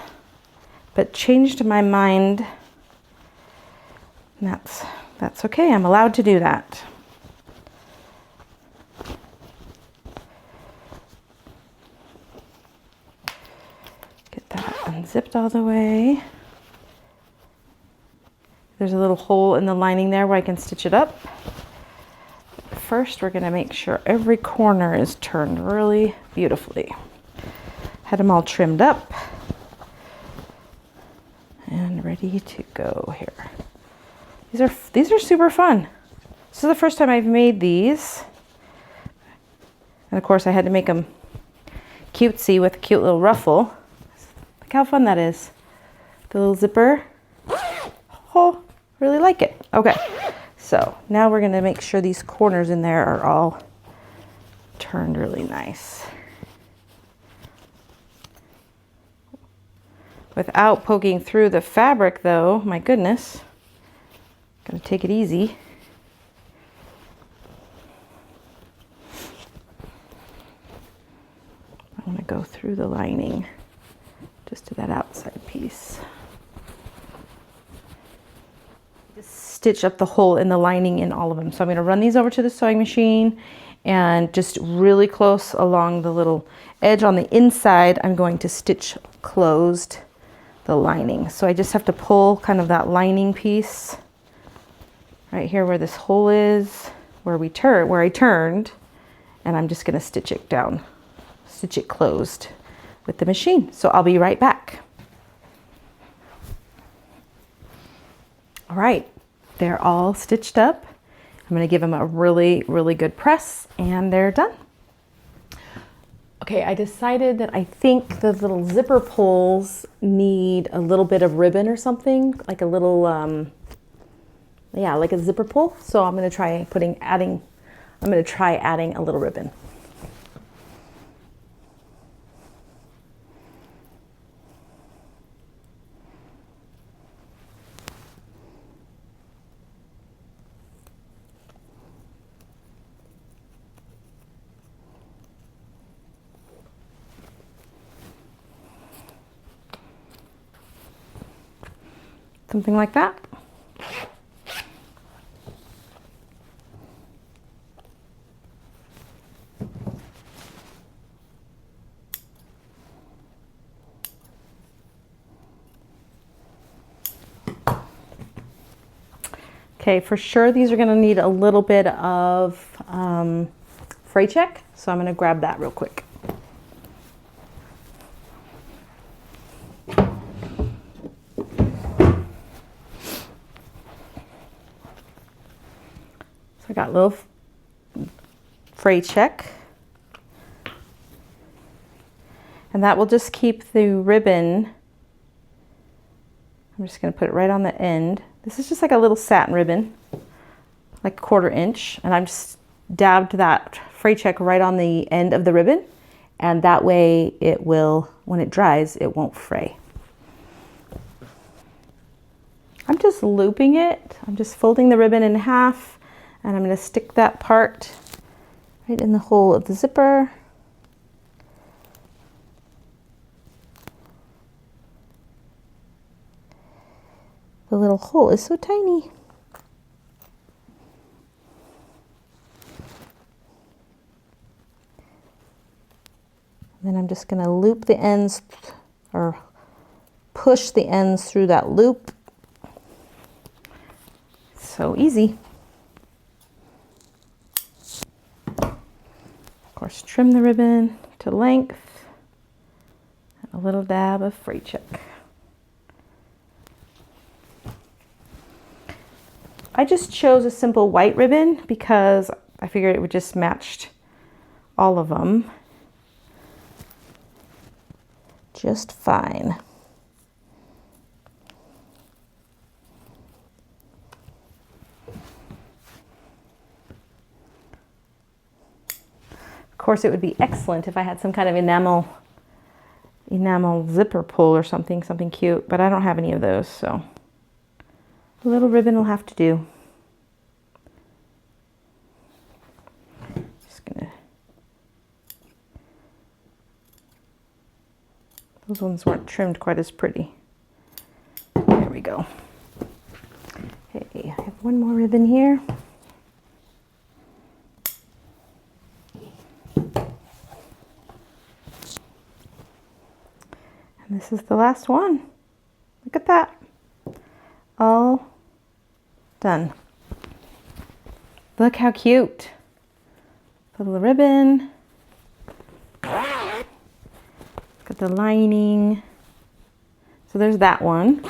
but changed my mind. And that's okay. I'm allowed to do that. Get that unzipped all the way. There's a little hole in the lining there where I can stitch it up. First, we're going to make sure every corner is turned really beautifully. Had them all trimmed up and ready to go here. These are super fun. This is the first time I've made these. And of course I had to make them cutesy with a cute little ruffle. Look how fun that is. The little zipper. Oh, really like it. Okay. So now we're going to make sure these corners in there are all turned really nice. without poking through the fabric though. My goodness. Gotta take it easy. I want to go through the lining just to that outside piece. Just stitch up the hole in the lining in all of them. So I'm going to run these over to the sewing machine, and just really close along the little edge on the inside, I'm going to stitch closed the lining. So I just have to pull kind of that lining piece right here where this hole is, where I turned, and I'm just going to stitch it down, stitch it closed with the machine. So I'll be right back. All right, they're all stitched up. I'm going to give them a really, really good press, and they're done. Okay, I decided that I think the little zipper pulls need a little bit of ribbon or something, like a little, yeah, like a zipper pull. So I'm going to try adding a little ribbon. Something like that. Okay, for sure these are going to need a little bit of fray check, so I'm going to grab that real quick. I got a little fray check, and that will just keep the ribbon. I'm just going to put it right on the end. This is just like a little satin ribbon, like 1/4 inch, and I'm just dabbed that fray check right on the end of the ribbon, and that way it will, when it dries, it won't fray. I'm just looping it. I'm just folding the ribbon in half. And I'm going to stick that part right in the hole of the zipper. The little hole is so tiny. And then I'm just going to loop the ends, or push the ends through that loop. So easy. Of course, trim the ribbon to length, and a little dab of fray check. I just chose a simple white ribbon because I figured it would just match all of them just fine. Of course, it would be excellent if I had some kind of enamel zipper pull or something cute, but I don't have any of those, so a little ribbon will have to do. Just gonna, those ones weren't trimmed quite as pretty. There we go. Okay, I have one more ribbon here. And this is the last one. Look at that. All done. Look how cute. Little ribbon. Got the lining. So there's that one.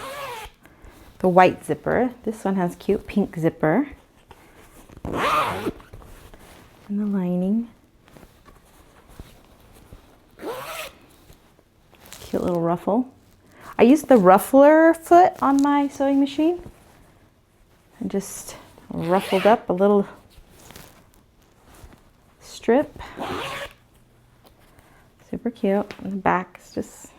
The white zipper. This one has cute pink zipper. And the lining. Cute little ruffle. I used the ruffler foot on my sewing machine and just ruffled up a little strip. Super cute. And the back is just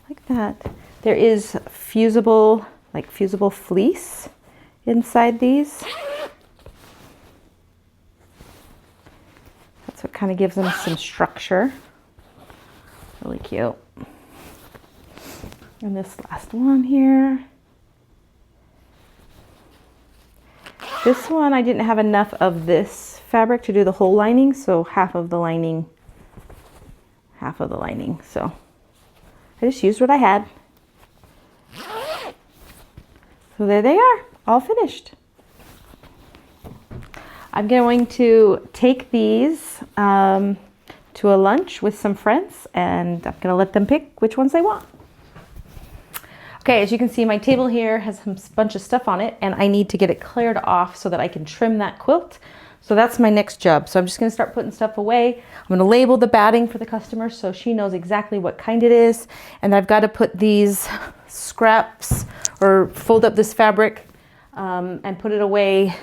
like that. There is fusible, like fusible fleece inside these. That's what kind of gives them some structure. Really cute. And this last one here. This one, I didn't have enough of this fabric to do the whole lining, so half of the lining. So I just used what I had. So there they are, all finished. I'm going to take these to a lunch with some friends, and I'm gonna let them pick which ones they want. Okay, as you can see, my table here has a bunch of stuff on it, and I need to get it cleared off so that I can trim that quilt. So that's my next job. So I'm just gonna start putting stuff away. I'm gonna label the batting for the customer so she knows exactly what kind it is. And I've gotta put these scraps or fold up this fabric and put it away.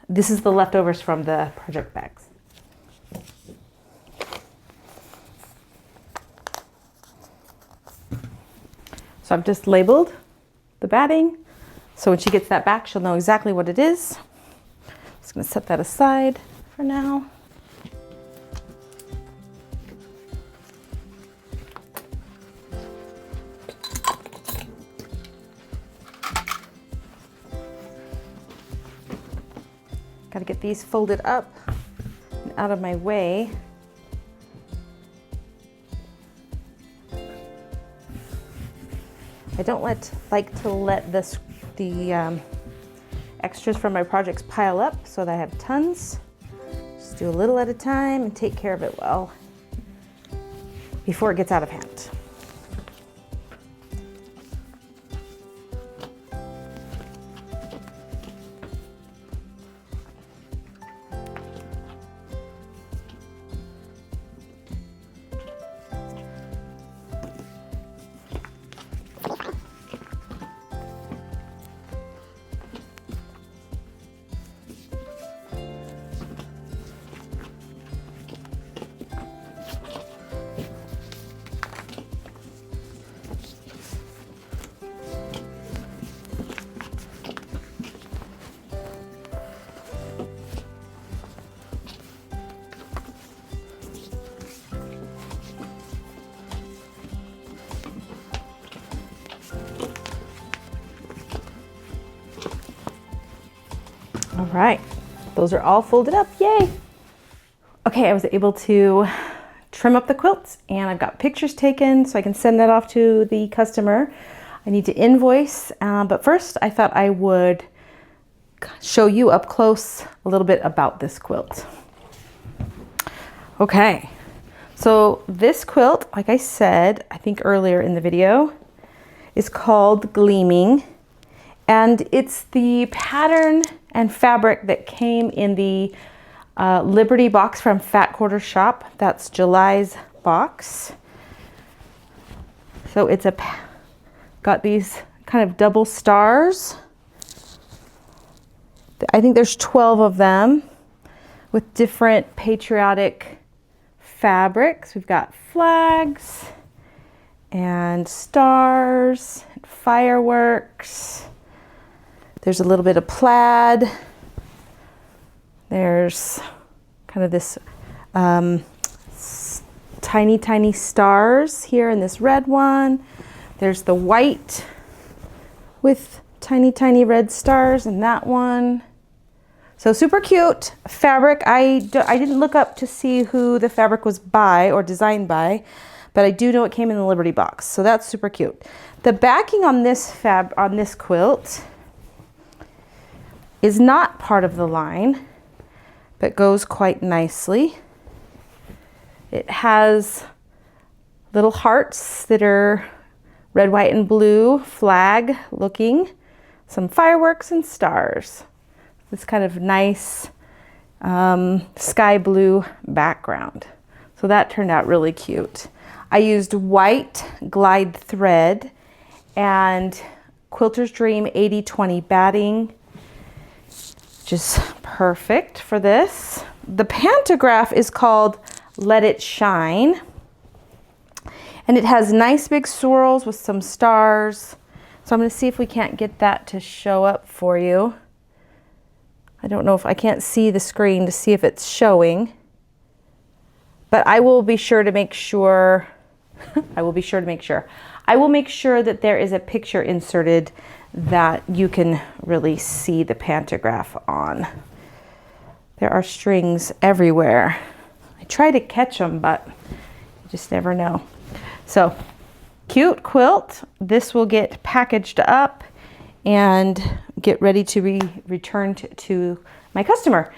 This is the leftovers from the project bags. So I've just labeled the batting. So when she gets that back, she'll know exactly what it is. Just gonna set that aside for now. Gotta get these folded up and out of my way. I don't like to let the extras from my projects pile up so that I have tons. Just do a little at a time and take care of it well before it gets out of hand. All right, those are all folded up, yay. Okay, I was able to trim up the quilts and I've got pictures taken so I can send that off to the customer. I need to invoice, but first I thought I would show you up close a little bit about this quilt. Okay, so this quilt, like I said, I think earlier in the video, is called Gleaming, and it's the pattern and fabric that came in the Liberty box from Fat Quarter Shop. That's July's box. So it's got these kind of double stars. I think there's 12 of them with different patriotic fabrics. We've got flags and stars, and fireworks. There's a little bit of plaid. There's kind of this tiny, tiny stars here in this red one. There's the white with tiny, tiny red stars in that one. So super cute fabric. I didn't look up to see who the fabric was by or designed by, but I do know it came in the Liberty box. So that's super cute. The backing on this quilt is not part of the line, but goes quite nicely. It has little hearts that are red, white, and blue flag looking, some fireworks and stars. This kind of nice sky blue background. So that turned out really cute. I used white glide thread and Quilter's Dream 80/20 batting, just perfect for this. The pantograph is called Let It Shine. And it has nice big swirls with some stars. So I'm going to see if we can't get that to show up for you. I don't know if I can't see the screen to see if it's showing, but I will be sure to make sure. I will make sure that there is a picture inserted that you can really see the pantograph on. There are strings everywhere. I try to catch them, but you just never know. So, cute quilt. This will get packaged up and get ready to be returned to my customer.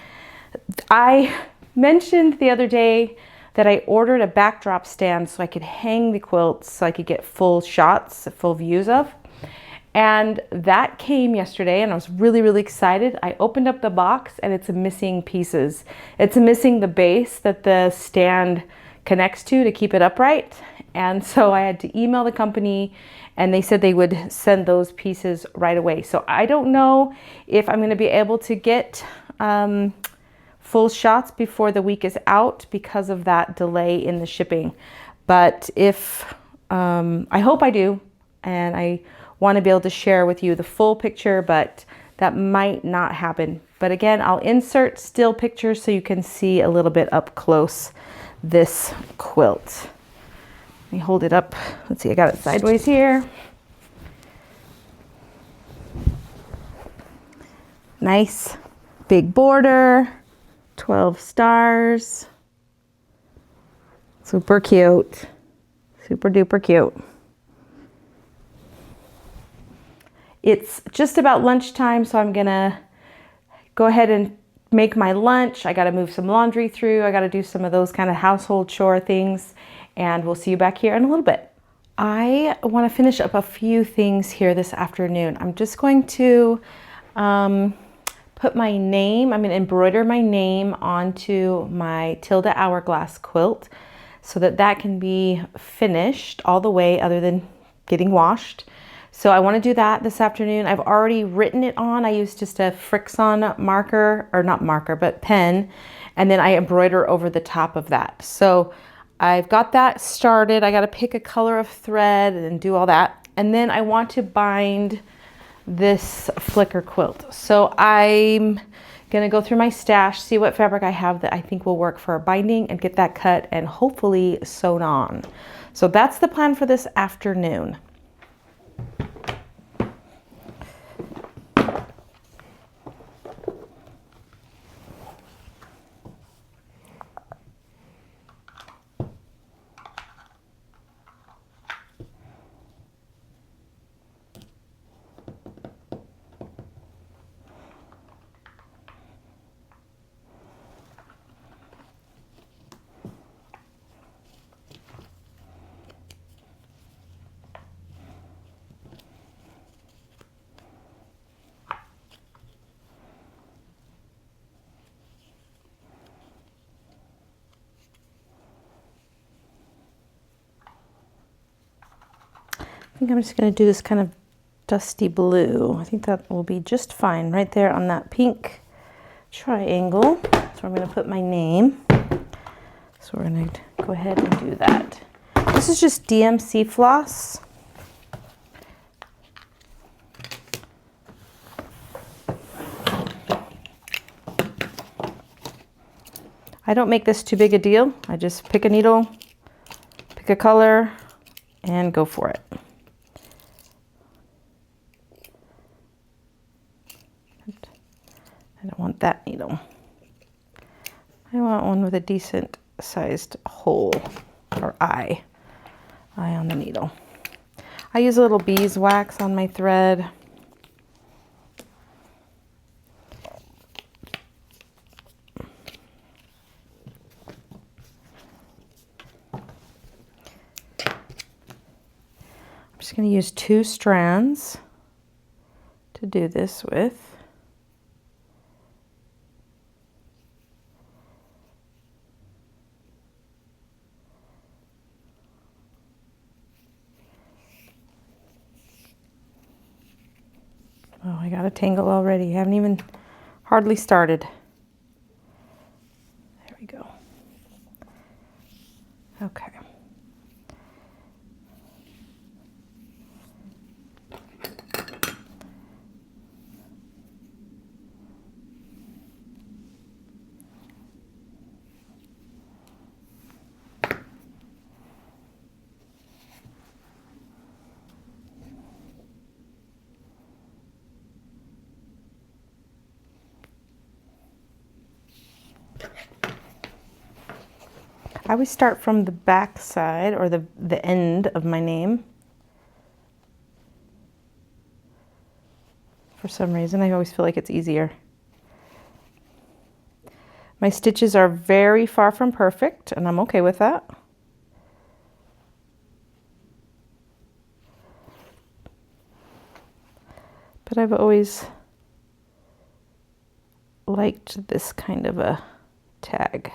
I mentioned the other day that I ordered a backdrop stand so I could hang the quilts so I could get full shots, full views of. And that came yesterday and I was really, really excited. I opened up the box and it's missing pieces. It's missing the base that the stand connects to keep it upright. And so I had to email the company and they said they would send those pieces right away. So I don't know if I'm going to be able to get full shots before the week is out because of that delay in the shipping. But if, I hope I do, and I want to be able to share with you the full picture, but that might not happen. But again, I'll insert still pictures so you can see a little bit up close this quilt. Let me hold it up. Let's see, I got it sideways here. Nice big border, 12 stars. Super cute. Super duper cute. It's just about lunchtime, so I'm gonna go ahead and make my lunch. I gotta move some laundry through. I gotta do some of those kind of household chore things, and we'll see you back here in a little bit. I wanna finish up a few things here this afternoon. I'm just going to put my name, I'm gonna embroider my name onto my Tilda hourglass quilt so that that can be finished all the way other than getting washed. So I want to do that this afternoon. I've already written it on. I used just a Frixion marker, or not marker, but pen, and then I embroider over the top of that. So I've got that started. I got to pick a color of thread and do all that. And then I want to bind this flicker quilt. So I'm gonna go through my stash, see what fabric I have that I think will work for binding, and get that cut and hopefully sewn on. So that's the plan for this afternoon. I think I'm just going to do this kind of dusty blue. I think that will be just fine right there on that pink triangle. So I'm going to put my name. So we're going to go ahead and do that. This is just DMC floss. I don't make this too big a deal. I just pick a needle, pick a color, and go for it. I don't want that needle. I want one with a decent sized hole or eye on the needle. I use a little beeswax on my thread. I'm just going to use 2 strands to do this with. Oh, I got a tangle already. I haven't even hardly started. There we go. Okay. I always start from the back side, or the end of my name. For some reason, I always feel like it's easier. My stitches are very far from perfect, and I'm okay with that. But I've always liked this kind of a tag.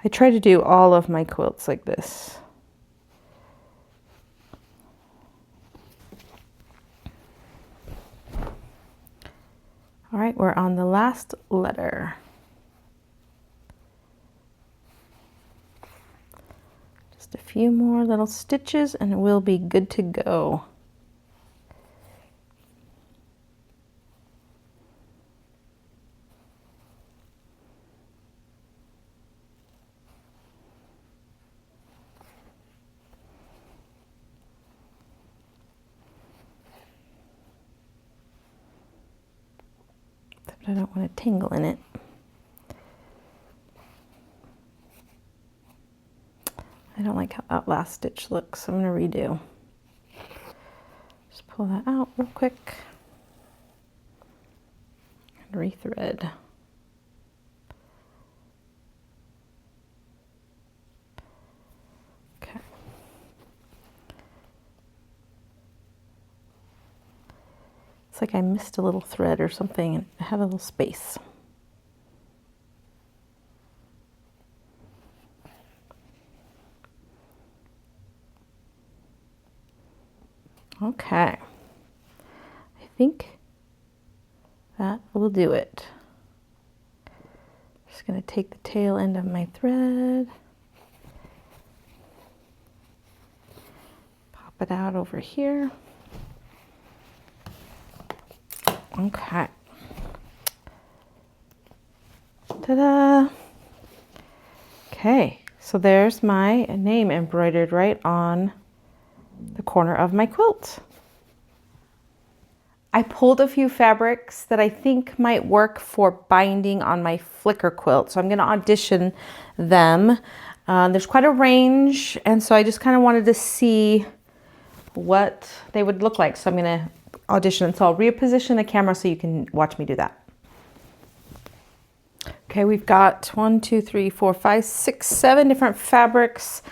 I try to do all of my quilts like this. All right, we're on the last letter. Just a few more little stitches and we'll be good to go. But I don't want to tangle in it. I don't like how that last stitch looks, so I'm going to redo. Just pull that out real quick and rethread. Okay. It's like I missed a little thread or something and it had a little space. Okay, I think that will do it. Just going to take the tail end of my thread, pop it out over here. Okay. Ta-da! Okay, so there's my name embroidered right on the corner of my quilt. I pulled a few fabrics that I think might work for binding on my flicker quilt, so I'm going to audition them. There's quite a range, and so I just kind of wanted to see what they would look like, so I'm going to audition. So I'll reposition the camera so you can watch me do that. Okay, we've got 1, 2, 3, 4, 5, 6, 7 different fabrics.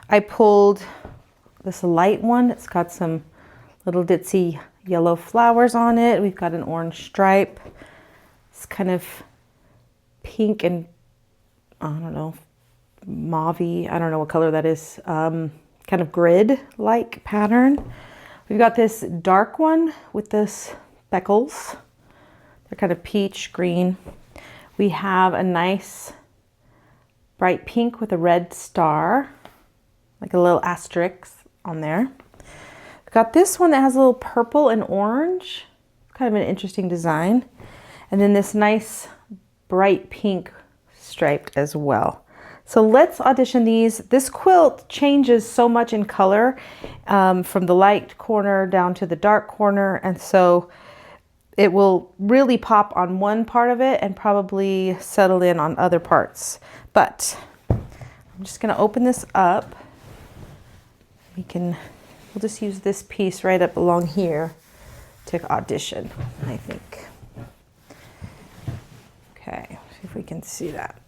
I pulled this light one. It's got some little ditzy yellow flowers on it. We've got an orange stripe. It's kind of pink and I don't know, mauvey. I don't know what color that is. Kind of grid-like pattern. We've got this dark one with this speckles. They're kind of peach green. We have a nice bright pink with a red star, like a little asterisk on there. We've got this one that has a little purple and orange, kind of an interesting design. And then this nice bright pink striped as well. So let's audition these. This quilt changes so much in color from the light corner down to the dark corner. And so it will really pop on one part of it and probably settle in on other parts. But I'm just gonna open this up. We'll just use this piece right up along here to audition, I think. Okay, see if we can see that.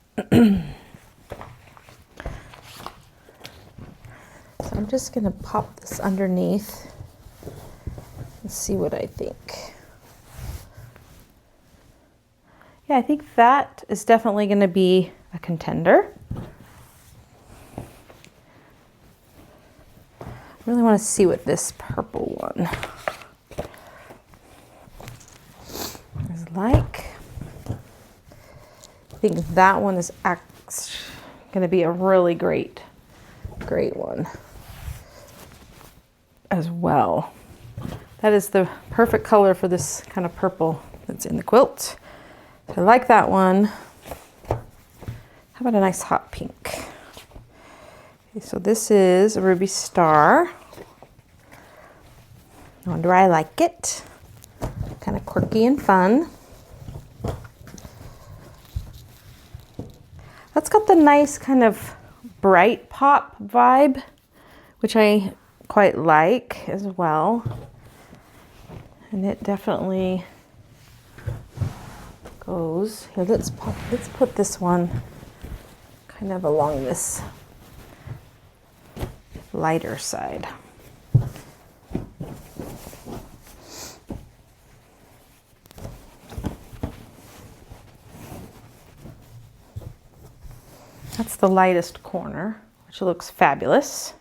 So I'm just gonna pop this underneath and see what I think. Yeah, I think that is definitely gonna be a contender. I really want to see what this purple one is like. I think that one is going to be a really great one as well. That is the perfect color for this kind of purple that's in the quilt. So I like that one. How about a nice hot pink? Okay, so this is a ruby star. No wonder I like it. Kind of quirky and fun. the nice kind of bright pop vibe, which I quite like as well. And it definitely goes. Here, let's put this one kind of along this lighter side. That's the lightest corner, which looks fabulous.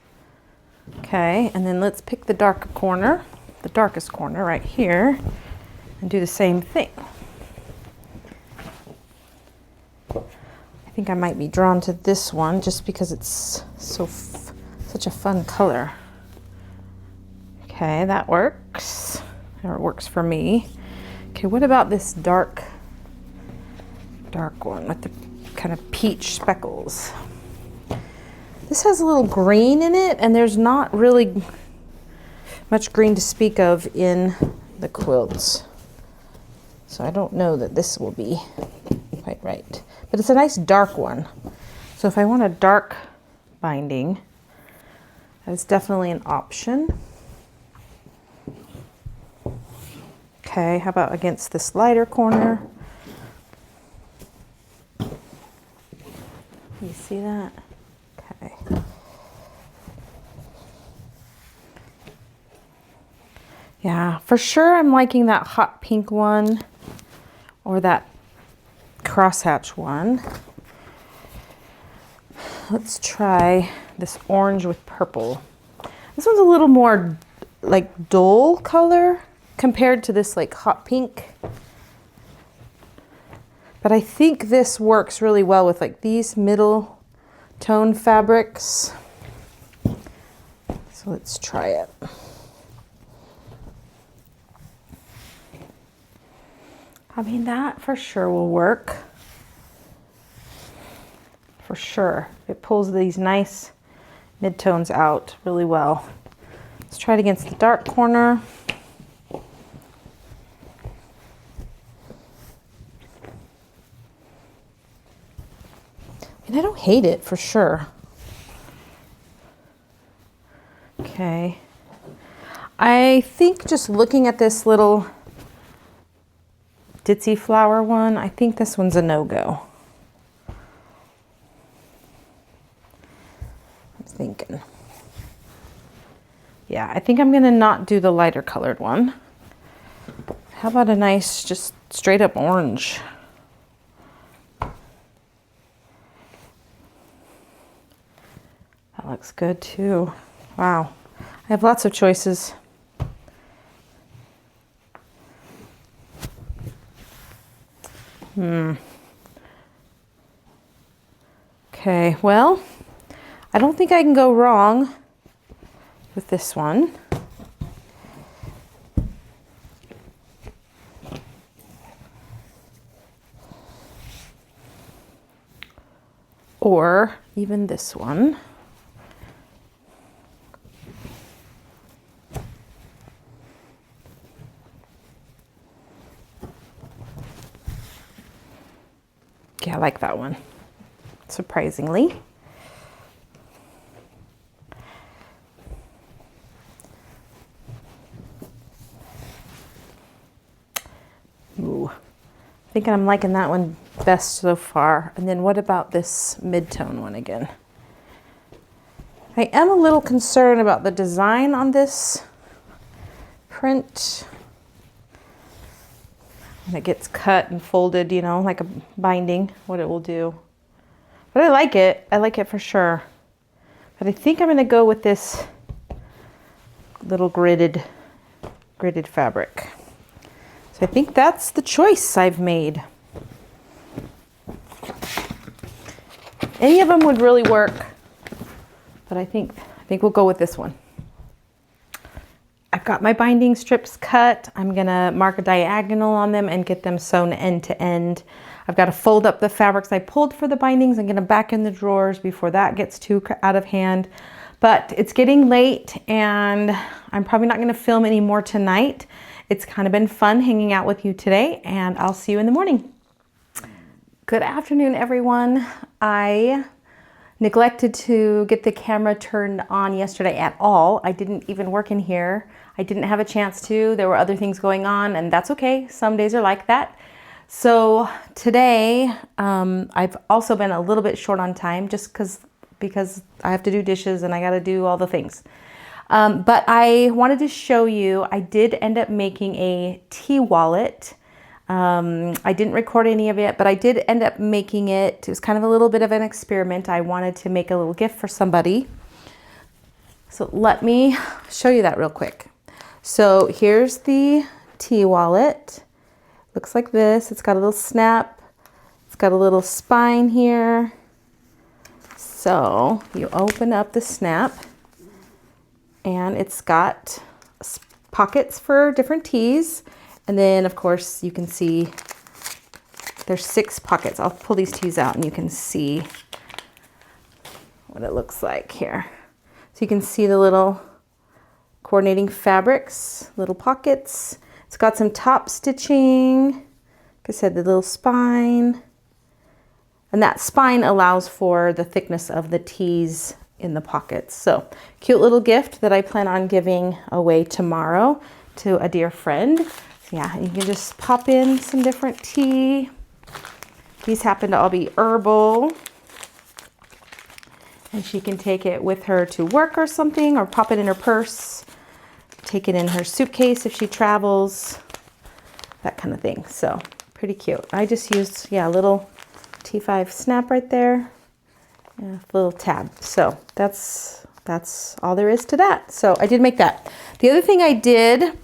Okay, and then let's pick the darker corner, the darkest corner right here, and do the same thing. I think I might be drawn to this one just because it's such a fun color. Okay, that works, or it works for me. Okay, what about this dark one with the kind of peach speckles? This has a little green in it, and there's not really much green to speak of in the quilts. So I don't know that this will be quite right. But it's a nice dark one. So if I want a dark binding, that is definitely an option. Okay, how about against this lighter corner? You see that? Okay. Yeah, for sure I'm liking that hot pink one or that crosshatch one. Let's try this orange with purple. This one's a little more like dull color compared to this like hot pink. But I think this works really well with like these middle tone fabrics. So let's try it. I mean, that for sure will work. For sure. It pulls these nice midtones out really well. Let's try it against the dark corner. And I don't hate it, for sure. Okay. I think just looking at this little ditzy flower one, I think this one's a no-go. I'm thinking. Yeah, I think I'm gonna not do the lighter colored one. How about a nice, just straight up orange? That looks good too. Wow, I have lots of choices. Okay, well, I don't think I can go wrong with this one. Or even this one. Yeah, I like that one, surprisingly. Ooh, thinking I'm liking that one best so far. And then what about this mid-tone one again? I am a little concerned about the design on this print. When it gets cut and folded, you know, like a binding, what it will do. But I like it for sure. But I think I'm gonna go with this little gridded fabric. So I think that's the choice I've made. Any of them would really work, but I think we'll go with this one. I've got my binding strips cut. I'm gonna mark a diagonal on them and get them sewn end to end. I've got to fold up the fabrics I pulled for the bindings and get them back in the drawers before that gets too out of hand. But it's getting late and I'm probably not gonna film any more tonight. It's kind of been fun hanging out with you today, and I'll see you in the morning. Good afternoon, everyone. I neglected to get the camera turned on yesterday at all. I didn't even work in here. I didn't have a chance to. There were other things going on, and that's okay. Some days are like that. So today, I've also been a little bit short on time just because I have to do dishes and I got to do all the things. But I wanted to show you, I did end up making a tea wallet. I didn't record any of it, but I did end up making it. It was kind of a little bit of an experiment. I wanted to make a little gift for somebody. So let me show you that real quick. So here's the tea wallet. Looks like this. It's got a little snap. It's got a little spine here. So you open up the snap and it's got pockets for different teas. And then, of course, you can see there's 6 pockets. I'll pull these teas out and you can see what it looks like here. So you can see the little coordinating fabrics, little pockets. It's got some top stitching. Like I said, the little spine. And that spine allows for the thickness of the teas in the pockets. So cute little gift that I plan on giving away tomorrow to a dear friend. Yeah, you can just pop in some different tea. These happen to all be herbal. And she can take it with her to work or something, or pop it in her purse, take it in her suitcase if she travels, that kind of thing. So pretty cute. I just used, a little T5 snap right there, and a little tab. So that's all there is to that. So I did make that. The other thing I did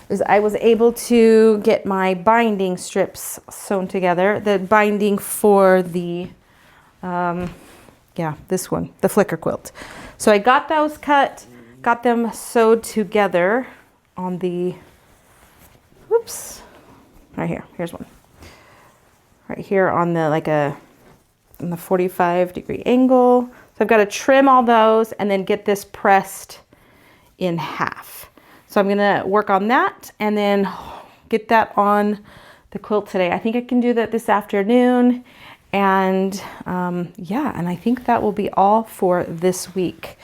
is I was able to get my binding strips sewn together. The binding for the, this one, the flicker quilt. So I got those cut, got them sewed together on the, right here, here's one. Right here on the, on the 45-degree angle. So I've got to trim all those and then get this pressed in half. So I'm gonna work on that and then get that on the quilt today. I think I can do that this afternoon. And and I think that will be all for this week.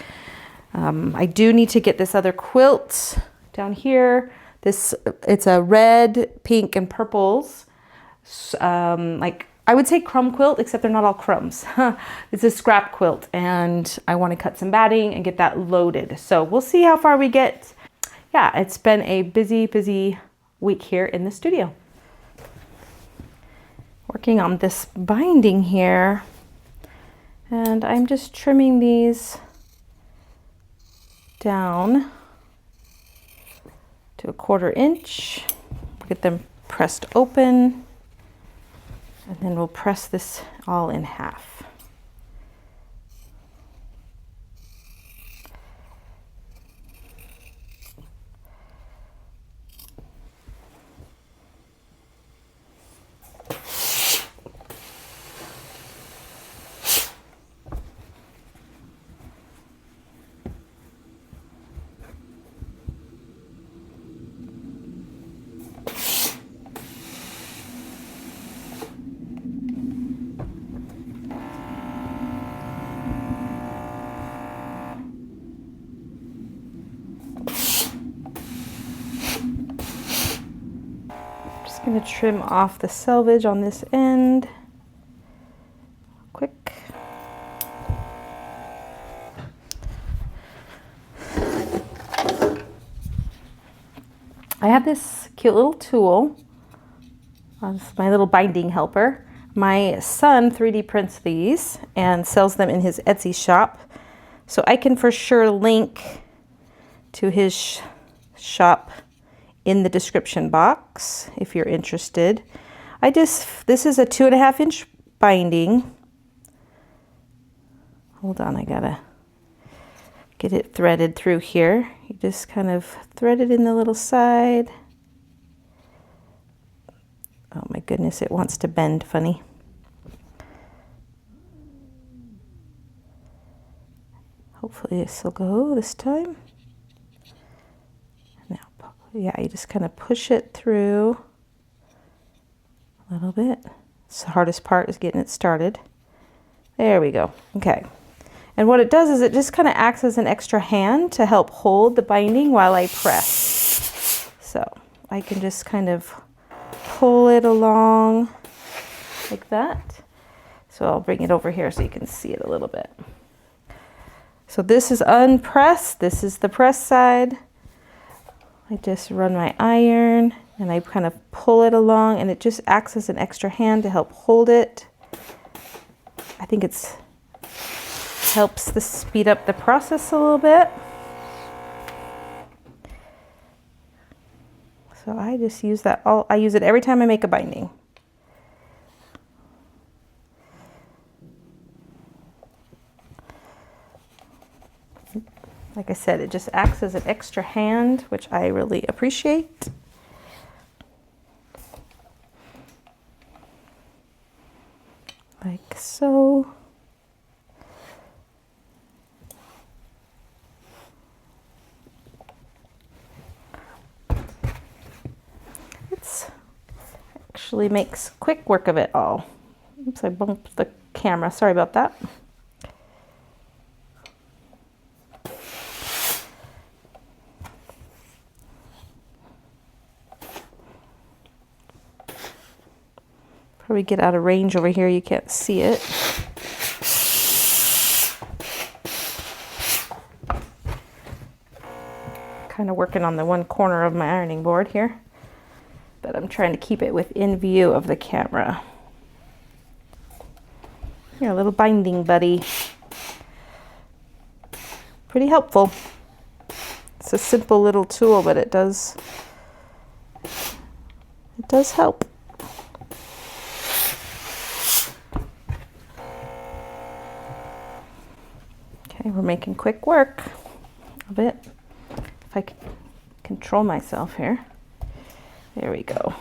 I do need to get this other quilt down here. It's a red, pink, and purples. I would say crumb quilt, except they're not all crumbs. It's a scrap quilt, and I want to cut some batting and get that loaded. So we'll see how far we get. Yeah, it's been a busy week here in the studio. Working on this binding here, and I'm just trimming these down to 1/4 inch. Get them pressed open, and then we'll press this all in half. Going to trim off the selvage on this end quick. I have this cute little tool. This is my little binding helper. My son 3D prints these and sells them in his Etsy shop. So I can for sure link to his shop in the description box if you're interested. This is a 2.5 inch binding. Hold on, I gotta get it threaded through here. You just kind of thread it in the little side. Oh my goodness, it wants to bend funny. Hopefully this will go this time. Now, yeah, you just kind of push it through a little bit It's the hardest part is getting it started. There we go. Okay. And what it does is it just kind of acts as an extra hand to help hold the binding while I press. So I can just kind of pull it along like that. So I'll bring it over here so you can see it a little bit. So this is unpressed. This is the press side. I just run my iron and I kind of pull it along, and it just acts as an extra hand to help hold it. I think it's helps to speed up the process a little bit. So I just use that I use it every time I make a binding. Like I said, it just acts as an extra hand, which I really appreciate. Like so. It actually makes quick work of it all. Oops, I bumped the camera. Sorry about that. Probably get out of range over here, you can't see it. Kind of working on the one corner of my ironing board here, but I'm trying to keep it within view of the camera. Here, a little binding buddy. Pretty helpful. It's a simple little tool, but it does help. Okay, we're making quick work of it. If I can control myself here. There we go.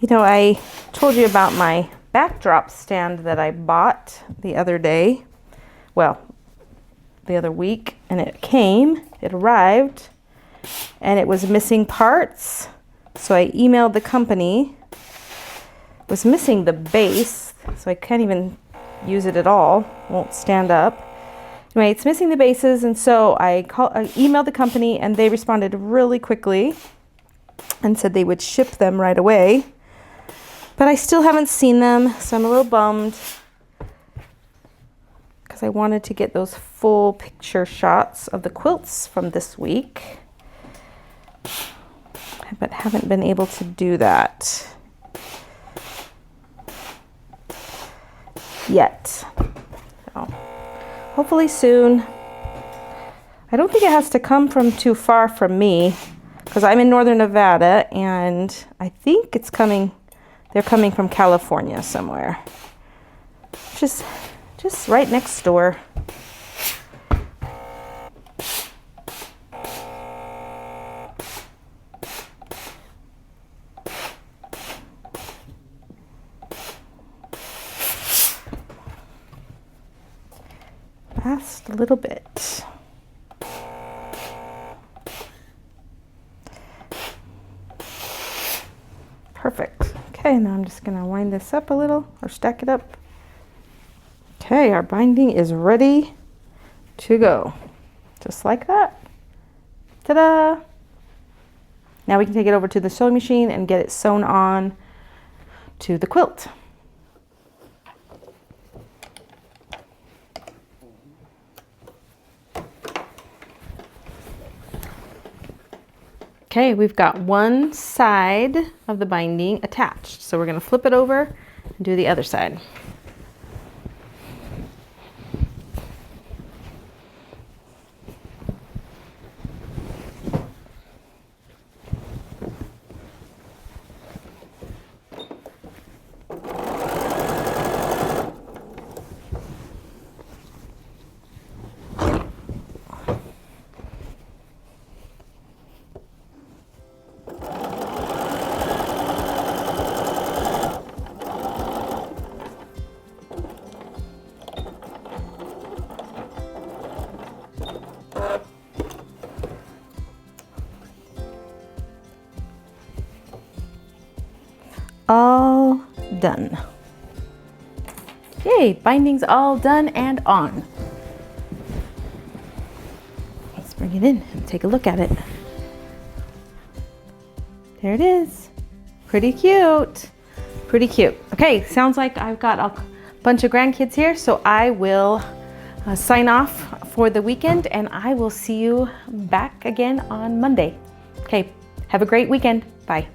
You know, I told you about my backdrop stand that I bought the other day. Well, the other week, and it arrived, and it was missing parts. So I emailed the company. It was missing the base, so I can't even use it at all. Won't stand up. Anyway, it's missing the bases, and so I emailed the company, and they responded really quickly and said they would ship them right away. But I still haven't seen them, so I'm a little bummed because I wanted to get those full picture shots of the quilts from this week, but haven't been able to do that yet. So hopefully soon. I don't think it has to come from too far from me because I'm in northern Nevada, and I think it's coming. They're coming from California somewhere. Just right next door. Last little bit. Perfect. Okay, now I'm just going to wind this up a little, or stack it up. Okay, our binding is ready to go. Just like that. Ta-da! Now we can take it over to the sewing machine and get it sewn on to the quilt. Okay, we've got one side of the binding attached, so we're going to flip it over and do the other side. all done. Yay, binding's all done and on. Let's bring it in and take a look at it. There it is. Pretty cute. Pretty cute. Okay, sounds like I've got a bunch of grandkids here, so I will sign off for the weekend, and I will see you back again on Monday. Okay, have a great weekend. Bye.